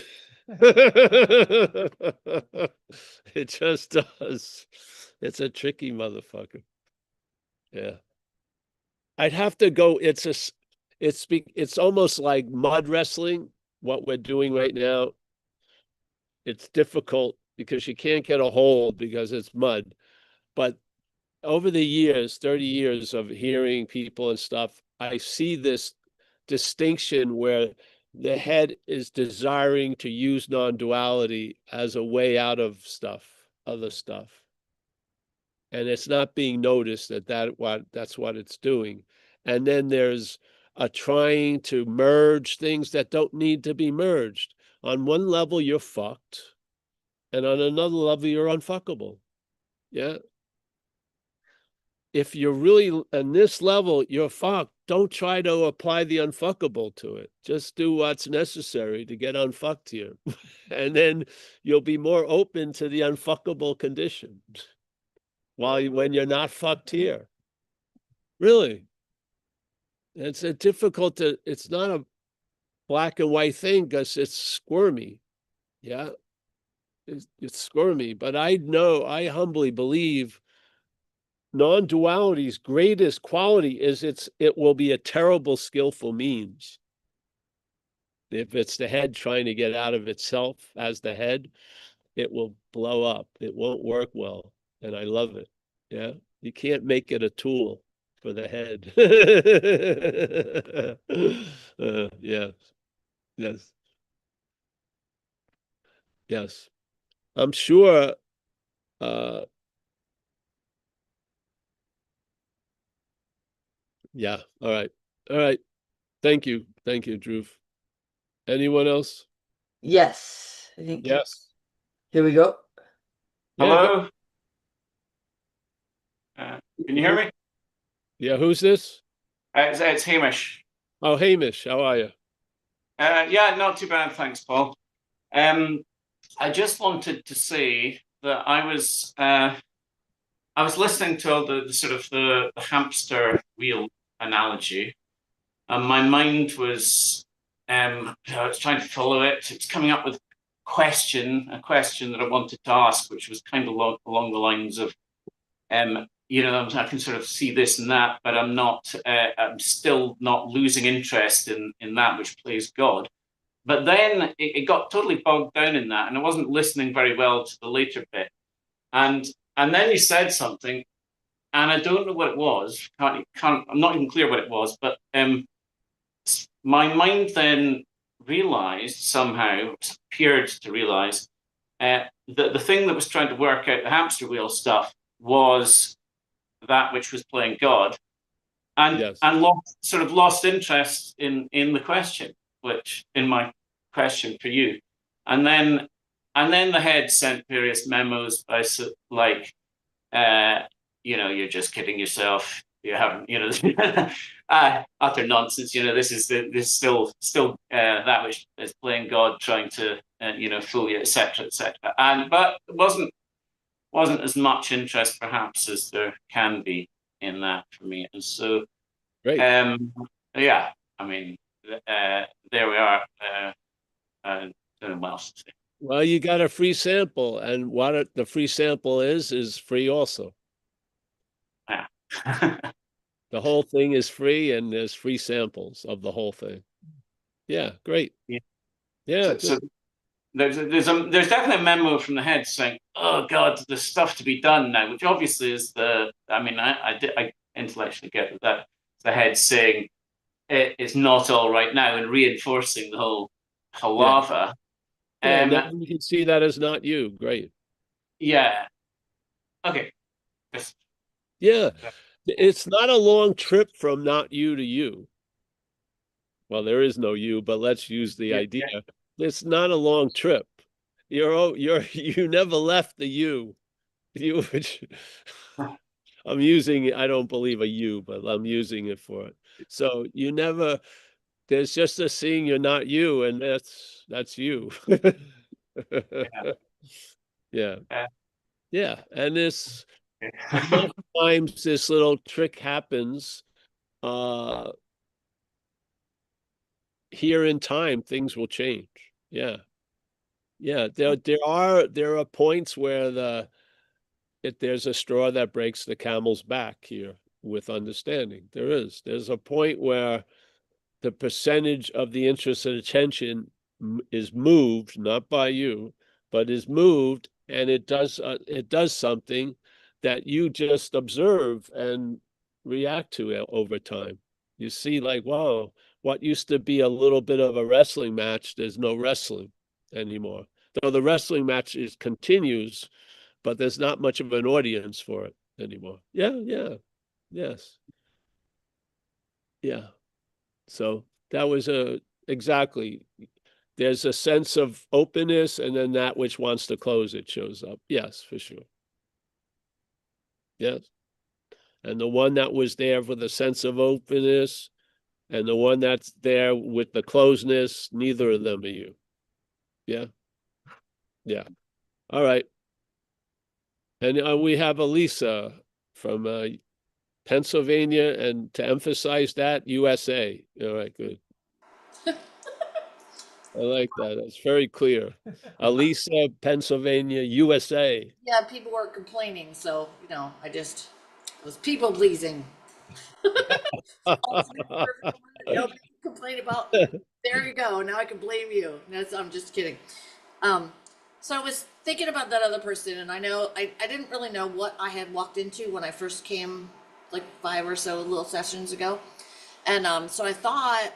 It just does. It's a tricky motherfucker. Yeah. I'd have to go. It's almost like mud wrestling, what we're doing right now. It's difficult because you can't get a hold because it's mud. But over the years, 30 years of hearing people and stuff, I see this distinction where the head is desiring to use non-duality as a way out of other stuff. And it's not being noticed that's what it's doing. And then there's a trying to merge things that don't need to be merged. On one level, you're fucked. And on another level, you're unfuckable. Yeah. If you're really on this level, you're fucked. Don't try to apply the unfuckable to it. Just do what's necessary to get unfucked here. And then you'll be more open to the unfuckable condition when you're not fucked here. Really. It's it's not a black and white thing because it's squirmy. Yeah. It's squirmy, but I humbly believe non-duality's greatest quality is it will be a terrible skillful means. If it's the head trying to get out of itself as the head, it will blow up. It won't work well. And I love it. Yeah. You can't make it a tool for the head. Yeah. Yes. Yes. I'm sure yeah. All right. All right. Thank you. Thank you, Drew. Anyone else? Yes, I think. Yes. Here we go. Yeah, Hello? Can you hear me? Yeah, who's this? It's Hamish. Oh, Hamish, how are you? Yeah, not too bad, thanks, Paul. I just wanted to say that I was listening to all the sort of the hamster wheel analogy, and my mind was I was trying to follow it. It's coming up with a question that I wanted to ask, which was kind of along the lines of I can sort of see this and that, but I'm still not losing interest in that which plays God. But then it got totally bogged down in that, and I wasn't listening very well to the later bit. And then you said something, and I don't know what it was. I'm not even clear what it was, but my mind then realized somehow, appeared to realize, that the thing that was trying to work out the hamster wheel stuff was that which was playing God, and Yes. lost interest in the question, which in my question for you, and then the head sent various memos by like, you're just kidding yourself. You haven't, utter nonsense. This is still that which is playing God, trying to fool you, etc., etc. But it wasn't as much interest perhaps as there can be in that for me. And so, Great. yeah, I mean, there we are. I don't know what else to say. Well, you got a free sample, and the free sample is free also. The whole thing is free, and there's free samples of the whole thing. Yeah, great. Yeah. Yeah, So there's definitely a memo from the head saying, "Oh God, there's stuff to be done now," which obviously is the. I mean, I intellectually get that the head saying it's not all right now and reinforcing the whole palaver. yeah. Now you can see that as not you. Great. Yeah. Okay. Yes. Yeah, it's not a long trip from not you to you. Well, there is no you, but let's use the idea. Yeah. It's not a long trip. You never left the you. You I'm using, I don't believe a you, but I'm using it for it. So you never, there's just a seeing you're not you, and that's you. Yeah. Yeah. And this enough times this little trick happens, here in time, things will change. Yeah. Yeah. There are points where there's a straw that breaks the camel's back here with understanding. There's a point where the percentage of the interest and attention is moved, not by you, but is moved, and it does something that you just observe and react to over time. You see, like, wow, what used to be a little bit of a wrestling match, there's no wrestling anymore. Though the wrestling match continues, but there's not much of an audience for it anymore. Yeah, yeah, yes, yeah. So that was exactly. There's a sense of openness, and then that which wants to close it shows up. Yes, for sure. Yes. And the one that was there with a sense of openness, and the one that's there with the closeness, neither of them are you. Yeah. Yeah. All right. And we have Elisa from Pennsylvania, and to emphasize that, USA. All right, good. I like that. It's very clear. Elisa, Pennsylvania, USA. Yeah, people were complaining, so I was people pleasing. Nobody can complain about. There you go. Now I can blame you. I'm just kidding. So I was thinking about that other person, and I know I didn't really know what I had walked into when I first came, like 5 or so little sessions ago, and so I thought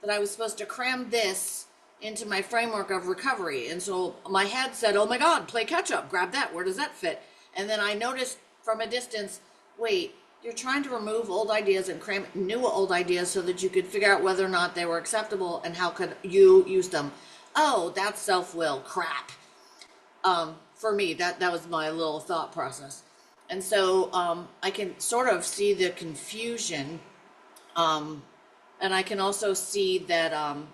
that I was supposed to cram this into my framework of recovery, and so my head said, "Oh my God, play catch up, grab that. Where does that fit?" And then I noticed from a distance, wait, you're trying to remove old ideas and cram new old ideas so that you could figure out whether or not they were acceptable and how could you use them. Oh, that's self-will crap. For me, that was my little thought process. And so I can sort of see the confusion. And I can also see that, I'm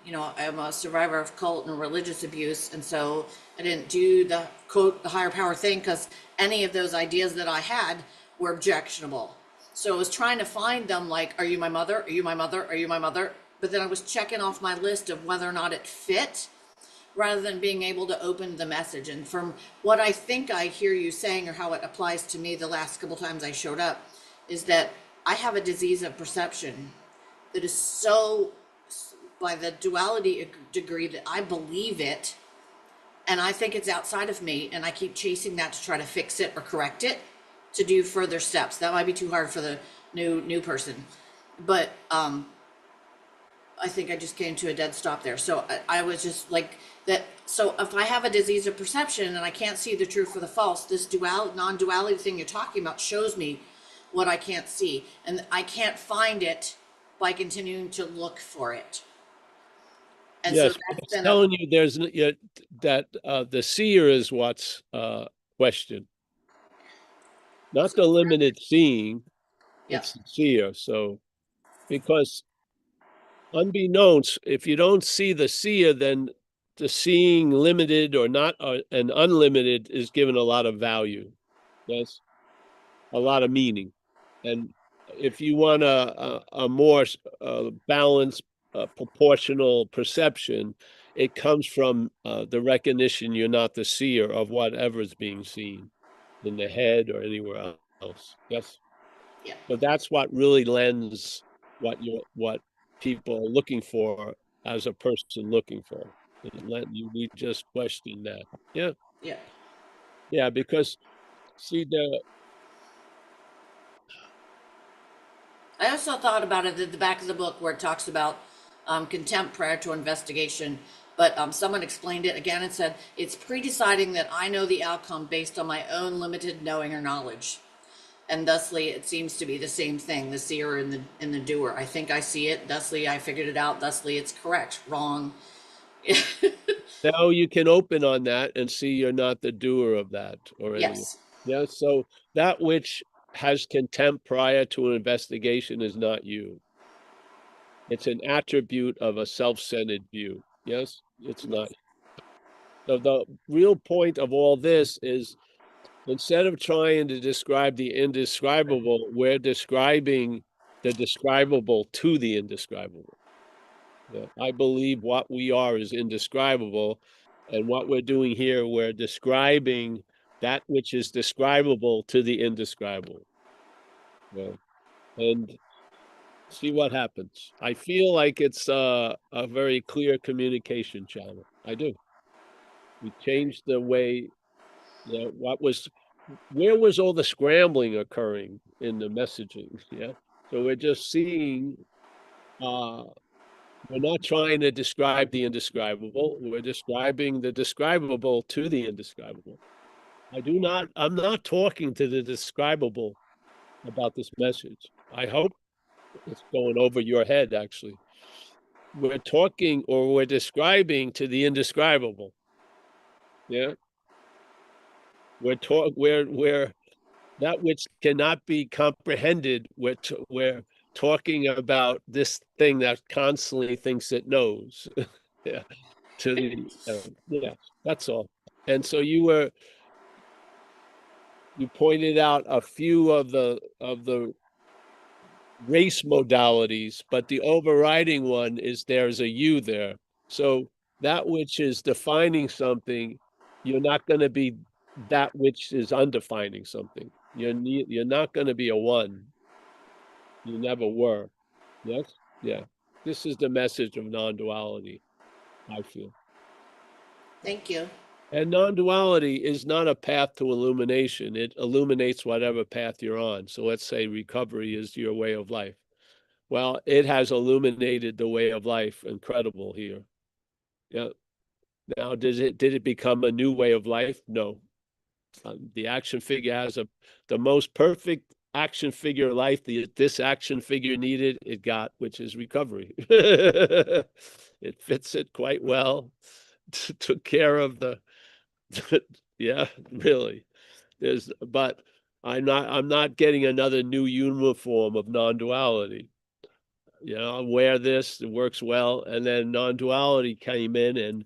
a survivor of cult and religious abuse. And so I didn't do the quote, the higher power thing, because any of those ideas that I had were objectionable. So I was trying to find them like, are you my mother? Are you my mother? Are you my mother? But then I was checking off my list of whether or not it fit, rather than being able to open the message. And from what I think I hear you saying, or how it applies to me the last couple times I showed up, is that I have a disease of perception that is so, by the duality degree, that I believe it, and I think it's outside of me, and I keep chasing that to try to fix it or correct it, to do further steps. That might be too hard for the new person, but I think I just came to a dead stop there. So I was just like that. So if I have a disease of perception and I can't see the true for the false, this non-duality thing you're talking about shows me what I can't see, and I can't find it by continuing to look for it. And Yes, so that's it's been telling you that the seer is what's questioned, not the limited seeing. yeah. It's the seer. So because unbeknownst, if you don't see the seer, then the seeing limited or not and unlimited is given a lot of value. Yes, a lot of meaning. And if you want a more balanced, proportional perception, it comes from the recognition you're not the seer of whatever's being seen in the head or anywhere else. Yes. Yeah. But that's what really lends what people are looking for as a person looking for. We just question that. Yeah. Yeah. Yeah, because see I also thought about it at the back of the book where it talks about contempt prior to investigation, but someone explained it again and said it's pre-deciding that I know the outcome based on my own limited knowing or knowledge, and thusly it seems to be the same thing: the seer and the doer. I think I see it, thusly I figured it out, thusly it's correct. Wrong. now you can open on that and see you're not the doer of that already. Yes. Yeah, so that which has contempt prior to an investigation is not you. It's an attribute of a self-centered view. Yes, it's not. So the real point of all this is instead of trying to describe the indescribable, we're describing the describable to the indescribable. Yeah, I believe what we are is indescribable. And what we're doing here, we're describing that which is describable to the indescribable. Yeah. And see what happens. I feel like it's a very clear communication channel. I do. We changed the way, where was all the scrambling occurring in the messaging? Yeah. So we're just seeing, we're not trying to describe the indescribable. We're describing the describable to the indescribable. I'm not talking to the describable about this message. I hope it's going over your head, actually. We're talking or we're describing to the indescribable. Yeah. We're that which cannot be comprehended. We're talking about this thing that constantly thinks it knows. Yeah. To the yeah, that's all. And so you pointed out a few of the race modalities, but the overriding one is there's a you there. So that which is defining something, you're not going to be that which is undefining something. You're not going to be a one. You never were. Yes? Yeah. This is the message of non-duality, I feel. Thank you. And non-duality is not a path to illumination. It illuminates whatever path you're on. So let's say recovery is your way of life. Well, it has illuminated the way of life. Incredible here. Yeah. Now, did it become a new way of life? No. The action figure has the most perfect action figure life this action figure needed, it got, which is recovery. It fits it quite well. Took care of the yeah, really. But I'm not getting another new uniform of non-duality. I wear this, it works well. And then non-duality came in and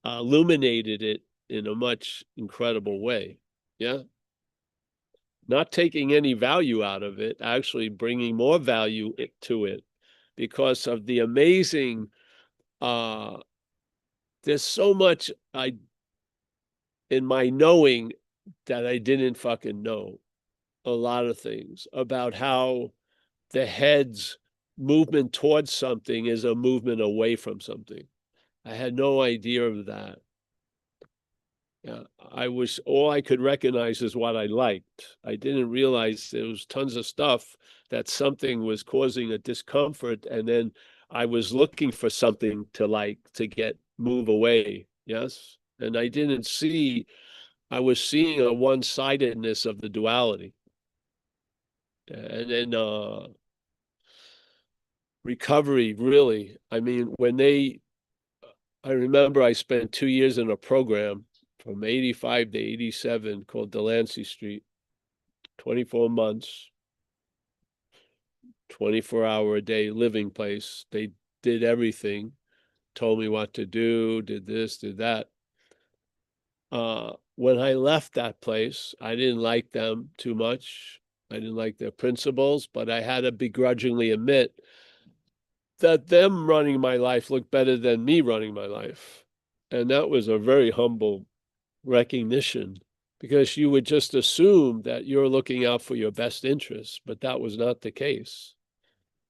illuminated it in a much incredible way. Yeah. Not taking any value out of it, actually bringing more value to it because of the amazing, there's so much in my knowing that I didn't fucking know. A lot of things about how the head's movement towards something is a movement away from something. I had no idea of that. Yeah, all I could recognize is what I liked. I didn't realize there was tons of stuff that something was causing a discomfort, and then I was looking for something to move away. Yes. And I was seeing a one-sidedness of the duality. And then recovery, really. I mean, I remember I spent 2 years in a program from 85 to 87 called Delancey Street, 24 months, 24-hour-a-day living place. They did everything, told me what to do, did this, did that. When I left that place, I didn't like them too much. I didn't like their principles, but I had to begrudgingly admit that them running my life looked better than me running my life. And that was a very humble recognition because you would just assume that you're looking out for your best interests, but that was not the case.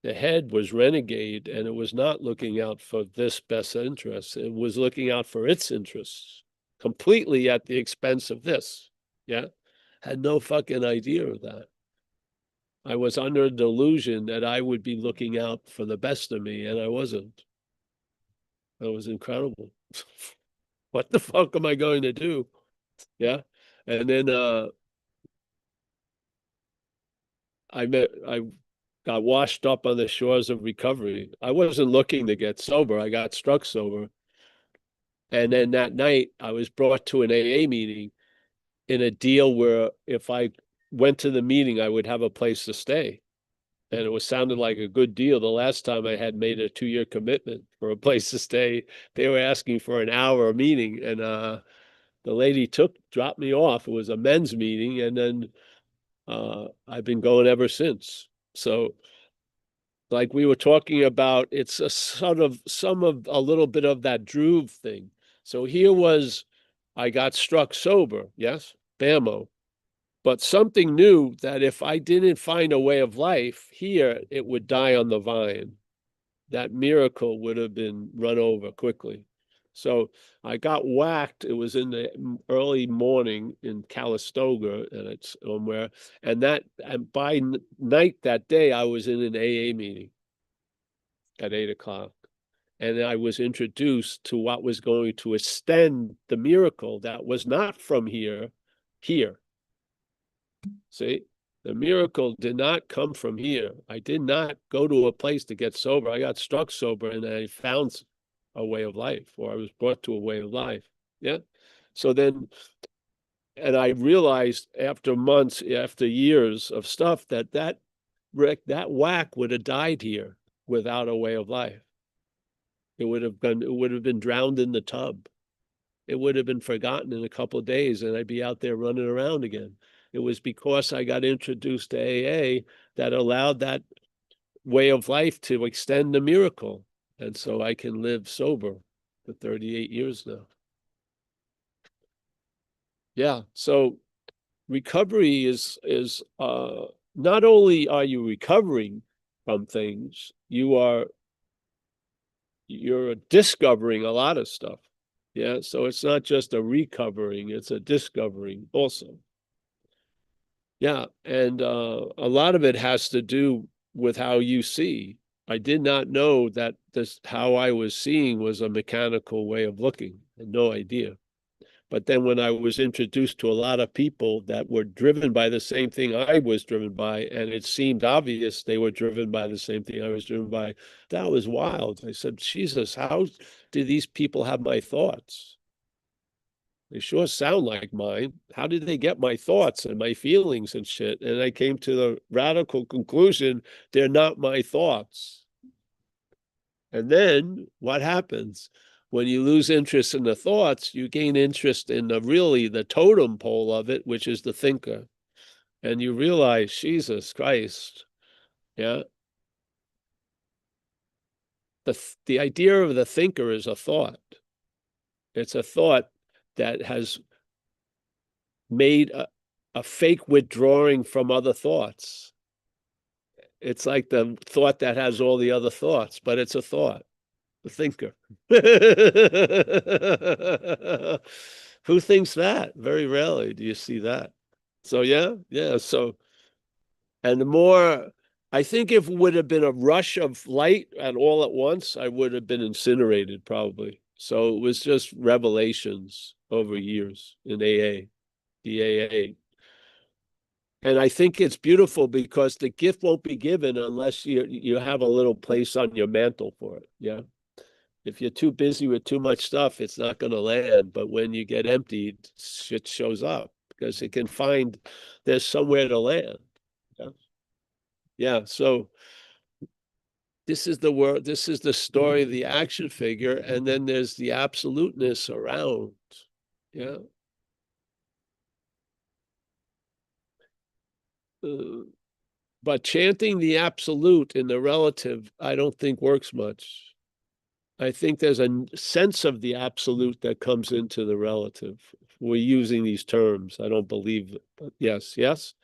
The head was renegade, and it was not looking out for this best interest. It was looking out for its interests completely at the expense of this. Yeah. Had no fucking idea of that. I was under a delusion that I would be looking out for the best of me, and I wasn't. That was incredible. What the fuck am I going to do? Yeah. And then I got washed up on the shores of recovery. I wasn't looking to get sober. I got struck sober. And then that night I was brought to an AA meeting in a deal where if I went to the meeting, I would have a place to stay. And it was sounded like a good deal. The last time I had made a 2-year commitment for a place to stay, they were asking for an hour meeting. And the lady dropped me off. It was a men's meeting. And then I've been going ever since. So like we were talking about, it's a sort of a little bit of that Dhruv thing. So here was, I got struck sober, yes, bammo. But something knew that if I didn't find a way of life here, it would die on the vine. That miracle would have been run over quickly. So I got whacked. It was in the early morning in Calistoga, and it's somewhere. And by night that day, I was in an AA meeting at 8:00. And I was introduced to what was going to extend the miracle that was not from here. See, the miracle did not come from here. I did not go to a place to get sober. I got struck sober and I found a way of life, or I was brought to a way of life. Yeah. So then, and I realized after months, after years of stuff, that whack would have died here without a way of life. It would have been drowned in the tub. It would have been forgotten in a couple of days, and I'd be out there running around again. It was because I got introduced to AA that allowed that way of life to extend the miracle. And so I can live sober for 38 years now. Yeah. So recovery is not only are you recovering from things, you're discovering a lot of stuff. Yeah. So it's not just a recovering, it's a discovering also. Yeah. And a lot of it has to do with how you see. I did not know that how I was seeing was a mechanical way of looking. I had no idea. But then when I was introduced to a lot of people that were driven by the same thing I was driven by, and it seemed obvious they were driven by the same thing I was driven by, that was wild. I said, Jesus, how do these people have my thoughts? They sure sound like mine. How did they get my thoughts and my feelings and shit? And I came to the radical conclusion, they're not my thoughts. And then what happens? When you lose interest in the thoughts, you gain interest in the totem pole of it, which is the thinker. And you realize, Jesus Christ, yeah. The idea of the thinker is a thought. It's a thought that has made a fake withdrawing from other thoughts. It's like the thought that has all the other thoughts, but it's a thought, the thinker. Who thinks that? Very rarely do you see that. So yeah. So, and the more, I think if it would have been a rush of light and all at once, I would have been incinerated probably. So it was just revelations over years in AA, the AA. And I think it's beautiful because the gift won't be given unless you have a little place on your mantle for it. Yeah. If you're too busy with too much stuff, it's not going to land. But when you get emptied, shit shows up because it can find there's somewhere to land. Yeah. Yeah. So this is the word, this is the story of the action figure. And then there's the absoluteness around. Yeah. But chanting the absolute in the relative, I don't think works much. I think there's a sense of the absolute that comes into the relative. we're using these terms. I don't believe, but yes, yes.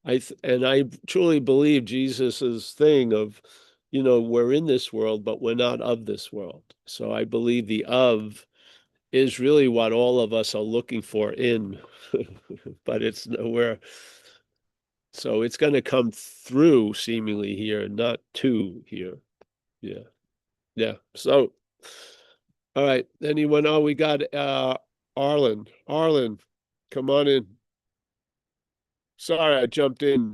And I truly believe Jesus's thing of, we're in this world, but we're not of this world. So I believe the of is really what all of us are looking for in, but it's nowhere. So it's going to come through seemingly here, not to here. Yeah. Yeah. So, all right. Anyone? Oh, we got Arlen. Arlen, come on in. Sorry, I jumped in,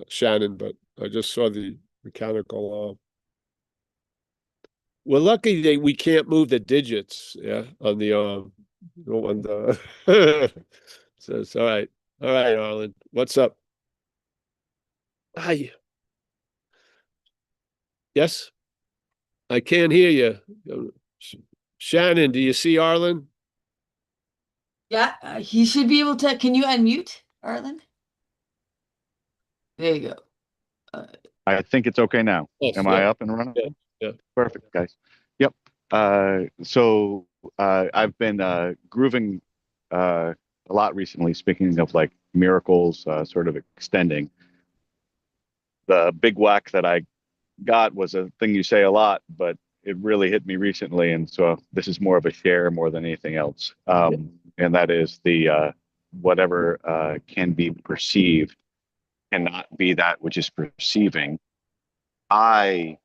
Shannon, but I just saw the mechanical. We're lucky that we can't move the digits, yeah, on the so it's all right. All right, Arlen. What's up? Hi. Yes, I can't hear you. Shannon, do you see Arlen? Yeah, he should be able to. Can you unmute, Arlen? There you go. I think it's okay now. Yes, Am yeah, I up and running? yeah. Perfect, guys. Yep. So I've been grooving a lot recently, speaking of like miracles, sort of extending. The big whack that I got was a thing you say a lot, but it really hit me recently. And so this is more of a share more than anything else. And that is the whatever can be perceived cannot be that which is perceiving. I,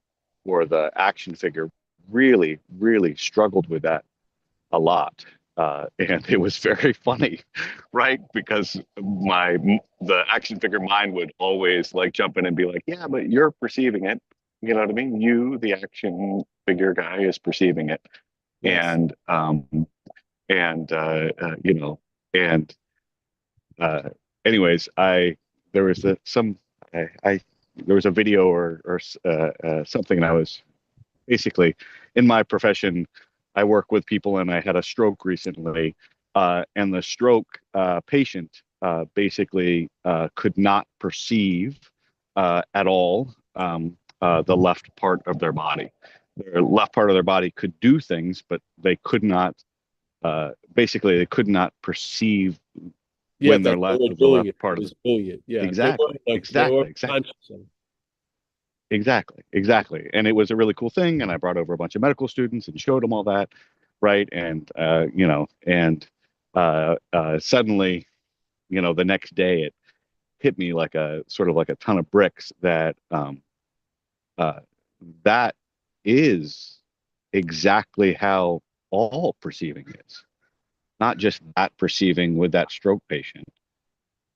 or the action figure, really, really struggled with that a lot. And it was very funny, right? Because the action figure mind would always like jump in and be like, yeah, but you're perceiving it. You know what I mean? You, the action figure guy, is perceiving it. Yes. And you know, and anyways, there was there was a video or something, and I was basically, in my profession, I work with people, and I had a stroke recently, and the stroke patient basically could not perceive at all the left part of their body. Their left part of their body could do things, but they could not. Basically, they could not perceive Yeah, when that their they left were of the doing left it. part It of was doing it. Yeah. exactly, They were exactly. conscious of it. Exactly. And it was a really cool thing. And I brought over a bunch of medical students and showed them all that. Right. And, you know, and suddenly, you know, the next day it hit me like a sort of like a ton of bricks that that is exactly how all perceiving is. Not just that perceiving with that stroke patient,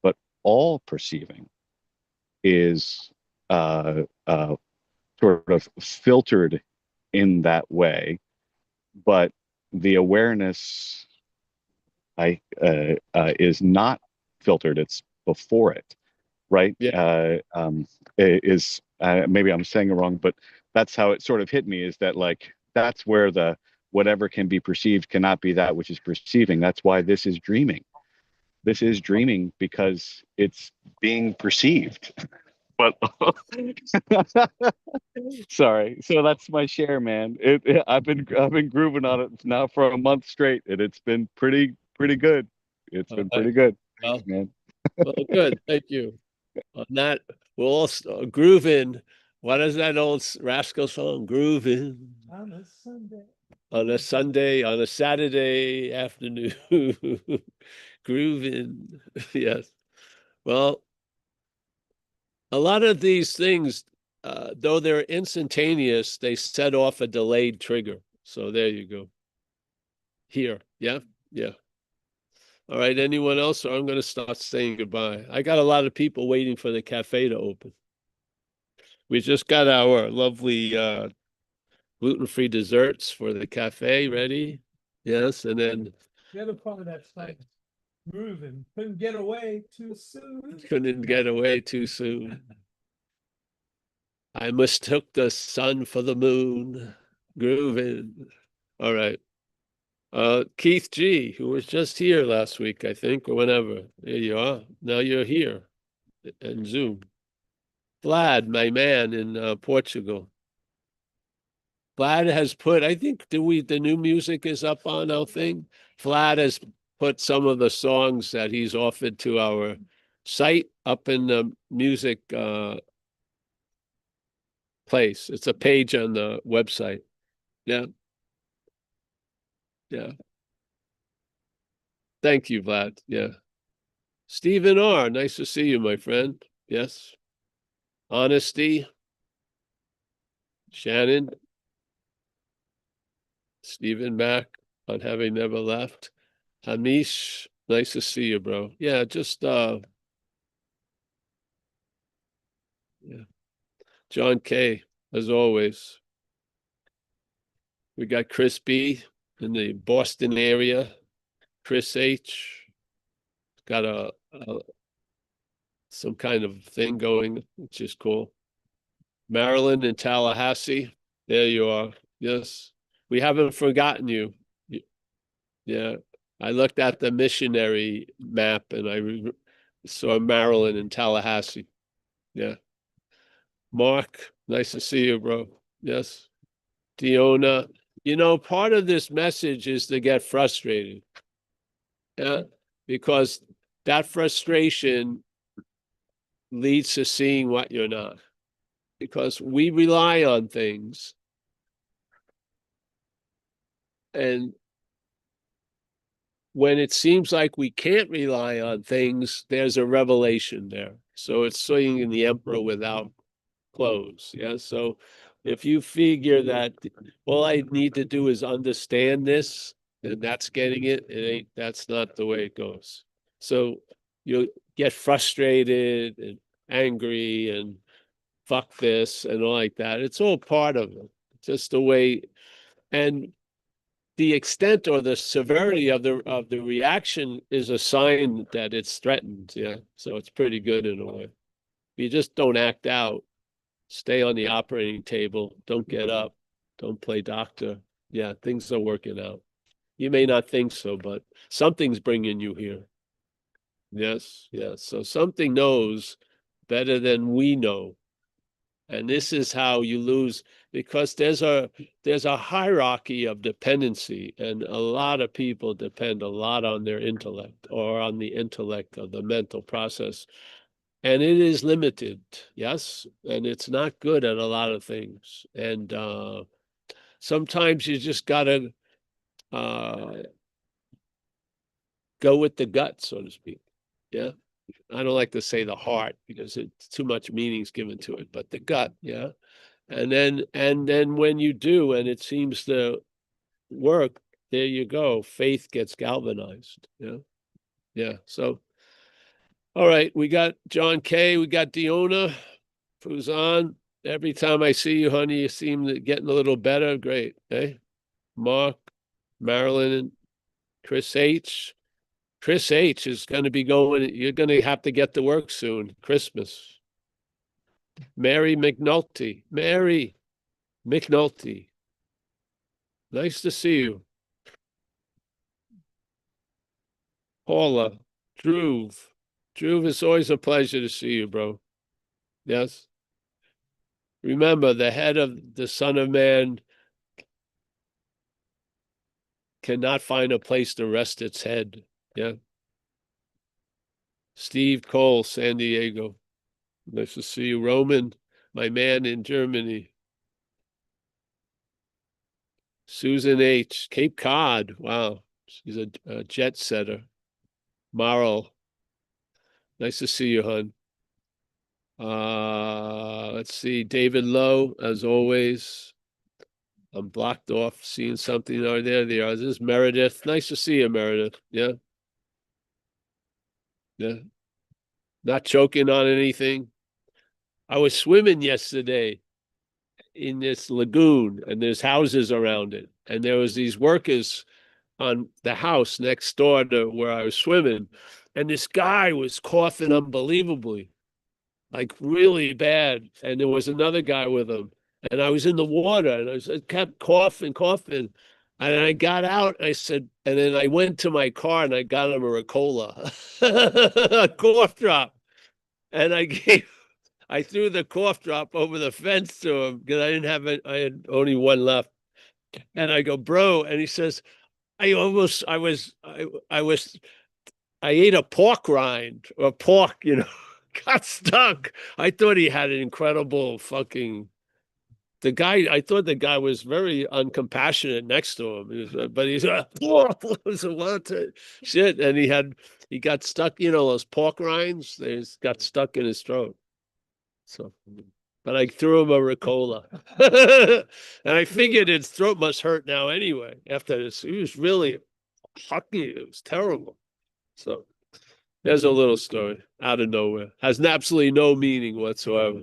but all perceiving is sort of filtered in that way, but the awareness is not filtered; it's before it, right? Yeah. Is maybe I'm saying it wrong, but that's how it sort of hit me. Is that like that's where the whatever can be perceived cannot be that which is perceiving. That's why this is dreaming. This is dreaming because it's being perceived. But sorry. So that's my share, man. I've been grooving on it now for a month straight, and it's been pretty good. It's been pretty good. Thanks, Well, man. well, good. Thank you. On that, we'll all groove in. What is that old Rascal song? Groove in On a Sunday. on a Sunday, on a Saturday afternoon. Groove in. Yes. Well, a lot of these things, though they're instantaneous, they set off a delayed trigger. So there you go. Here. Yeah. Yeah. All right. Anyone else? Or I'm going to start saying goodbye. I got a lot of people waiting for the cafe to open. We just got our lovely gluten-free desserts for the cafe ready. Yes. And then The other part of that song, grooving, couldn't get away too soon. couldn't get away too soon. I mistook the sun for the moon. Grooving. All right. Keith G, who was just here last week, I think, or whenever. There you are. Now you're here in Zoom. Vlad, my man in Portugal. Vlad has put, I think, the new music is up on our thing. Vlad has put some of the songs that he's offered to our site up in the music place. It's a page on the website. Yeah. Yeah. Thank you, Vlad. Yeah. Stephen R., nice to see you, my friend. Yes. Honesty. Shannon. Stephen back on having never left. Hamish, nice to see you, bro. Yeah, just yeah. John K, as always. We got Chris B in the Boston area. Chris H got some kind of thing going, which is cool. Marilyn in Tallahassee. There you are. Yes. We haven't forgotten you. Yeah. I looked at the missionary map and I saw Marilyn in Tallahassee. Yeah. Mark, nice to see you, bro. Yes. Diona, part of this message is to get frustrated. Yeah. Because that frustration leads to seeing what you're not. Because we rely on things. And when it seems like we can't rely on things, there's a revelation there. So it's seeing the emperor without clothes. Yeah. So if you figure that all I need to do is understand this, and that's getting it, that's not the way it goes. So you'll get frustrated and angry and fuck this and all like that. It's all part of it. Just the way, and the extent or the severity of the reaction is a sign that it's threatened. Yeah. So it's pretty good in a way. You just don't act out. Stay on the operating table. Don't get up. Don't play doctor. Yeah, things are working out. You may not think so, but something's bringing you here. Yes, yes. So something knows better than we know. And this is how you lose, because there's a hierarchy of dependency, and a lot of people depend a lot on their intellect or on the intellect of the mental process. And it is limited, yes, and it's not good at a lot of things. And sometimes you just gotta go with the gut, so to speak. Yeah, I don't like to say the heart because it's too much meanings given to it, but the gut, yeah. And then when you do, and it seems to work, there you go. Faith gets galvanized. Yeah, yeah. So. All right, we got John K. We got Diona, who's on. Every time I see you, honey, you seem to getting a little better. Great. Hey, Mark, Marilyn, and Chris H. Chris H is going to be going. You're going to have to get to work soon. Christmas. Mary McNulty. Mary McNulty. Nice to see you. Paula, Drew. Drew, it's always a pleasure to see you, bro. Yes. Remember, the head of the Son of Man cannot find a place to rest its head. Yeah. Steve Cole, San Diego. Nice to see you. Roman, my man in Germany. Susan H., Cape Cod. Wow. She's a jet setter. Marl. Nice to see you, hon. Let's see. David Lowe, as always. I'm blocked off, seeing something. Oh, there they are. This is Meredith. Nice to see you, Meredith. Yeah. Yeah. Not choking on anything. I was swimming yesterday in this lagoon, and there's houses around it. And there was these workers on the house next door to where I was swimming. And this guy was coughing unbelievably, like really bad. And there was another guy with him. And I was in the water, and I kept coughing. And I got out, I said, and then I went to my car and I got him a Ricola, a cough drop. And I threw the cough drop over the fence to him because I didn't have it. I had only one left. And I go, bro. And he says, I ate a pork rind or pork, got stuck. I thought he had an incredible fucking. I thought the guy was very uncompassionate next to him. But he's it was a lot of shit, and he got stuck. Those pork rinds, they got stuck in his throat. So, but I threw him a Ricola, and I figured his throat must hurt now anyway. After this, he was really hucky. It was terrible. So there's a little story out of nowhere. Has absolutely no meaning whatsoever.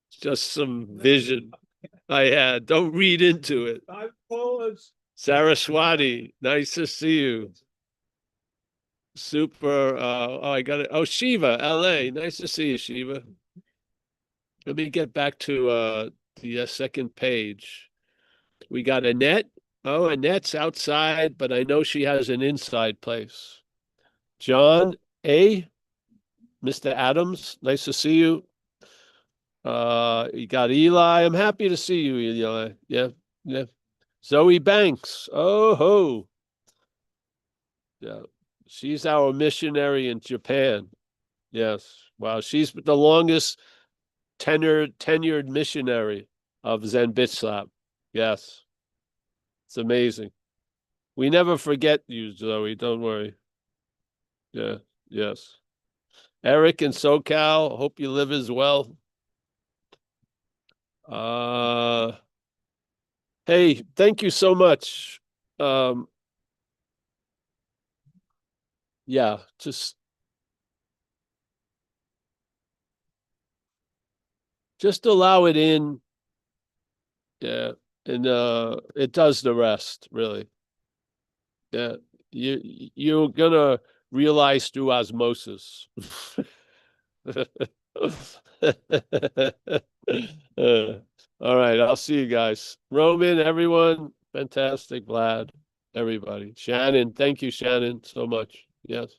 It's just some vision I had. Don't read into it. Saraswati, nice to see you. Super. I got it. Oh, Shiva, LA. Nice to see you, Shiva. Let me get back to the second page. We got Annette. Oh, Annette's outside, but I know she has an inside place. John A. Mr. Adams, nice to see you. You got Eli. I'm happy to see you, Eli. Yeah. Zoe Banks. Oh ho. Yeah. She's our missionary in Japan. Yes. Wow. She's the longest tenured missionary of Zen Bitch Slap. Yes. It's amazing. We never forget you, Zoe. Don't worry. Yeah. Yes. Eric in SoCal. Hope you live as well. Hey, thank you so much. Yeah, just allow it in. Yeah, and it does the rest, really. Yeah, you're gonna realize through osmosis. All right, I'll see you guys. Roman, everyone, fantastic. Vlad, everybody. Shannon, thank you, Shannon, so much. Yes.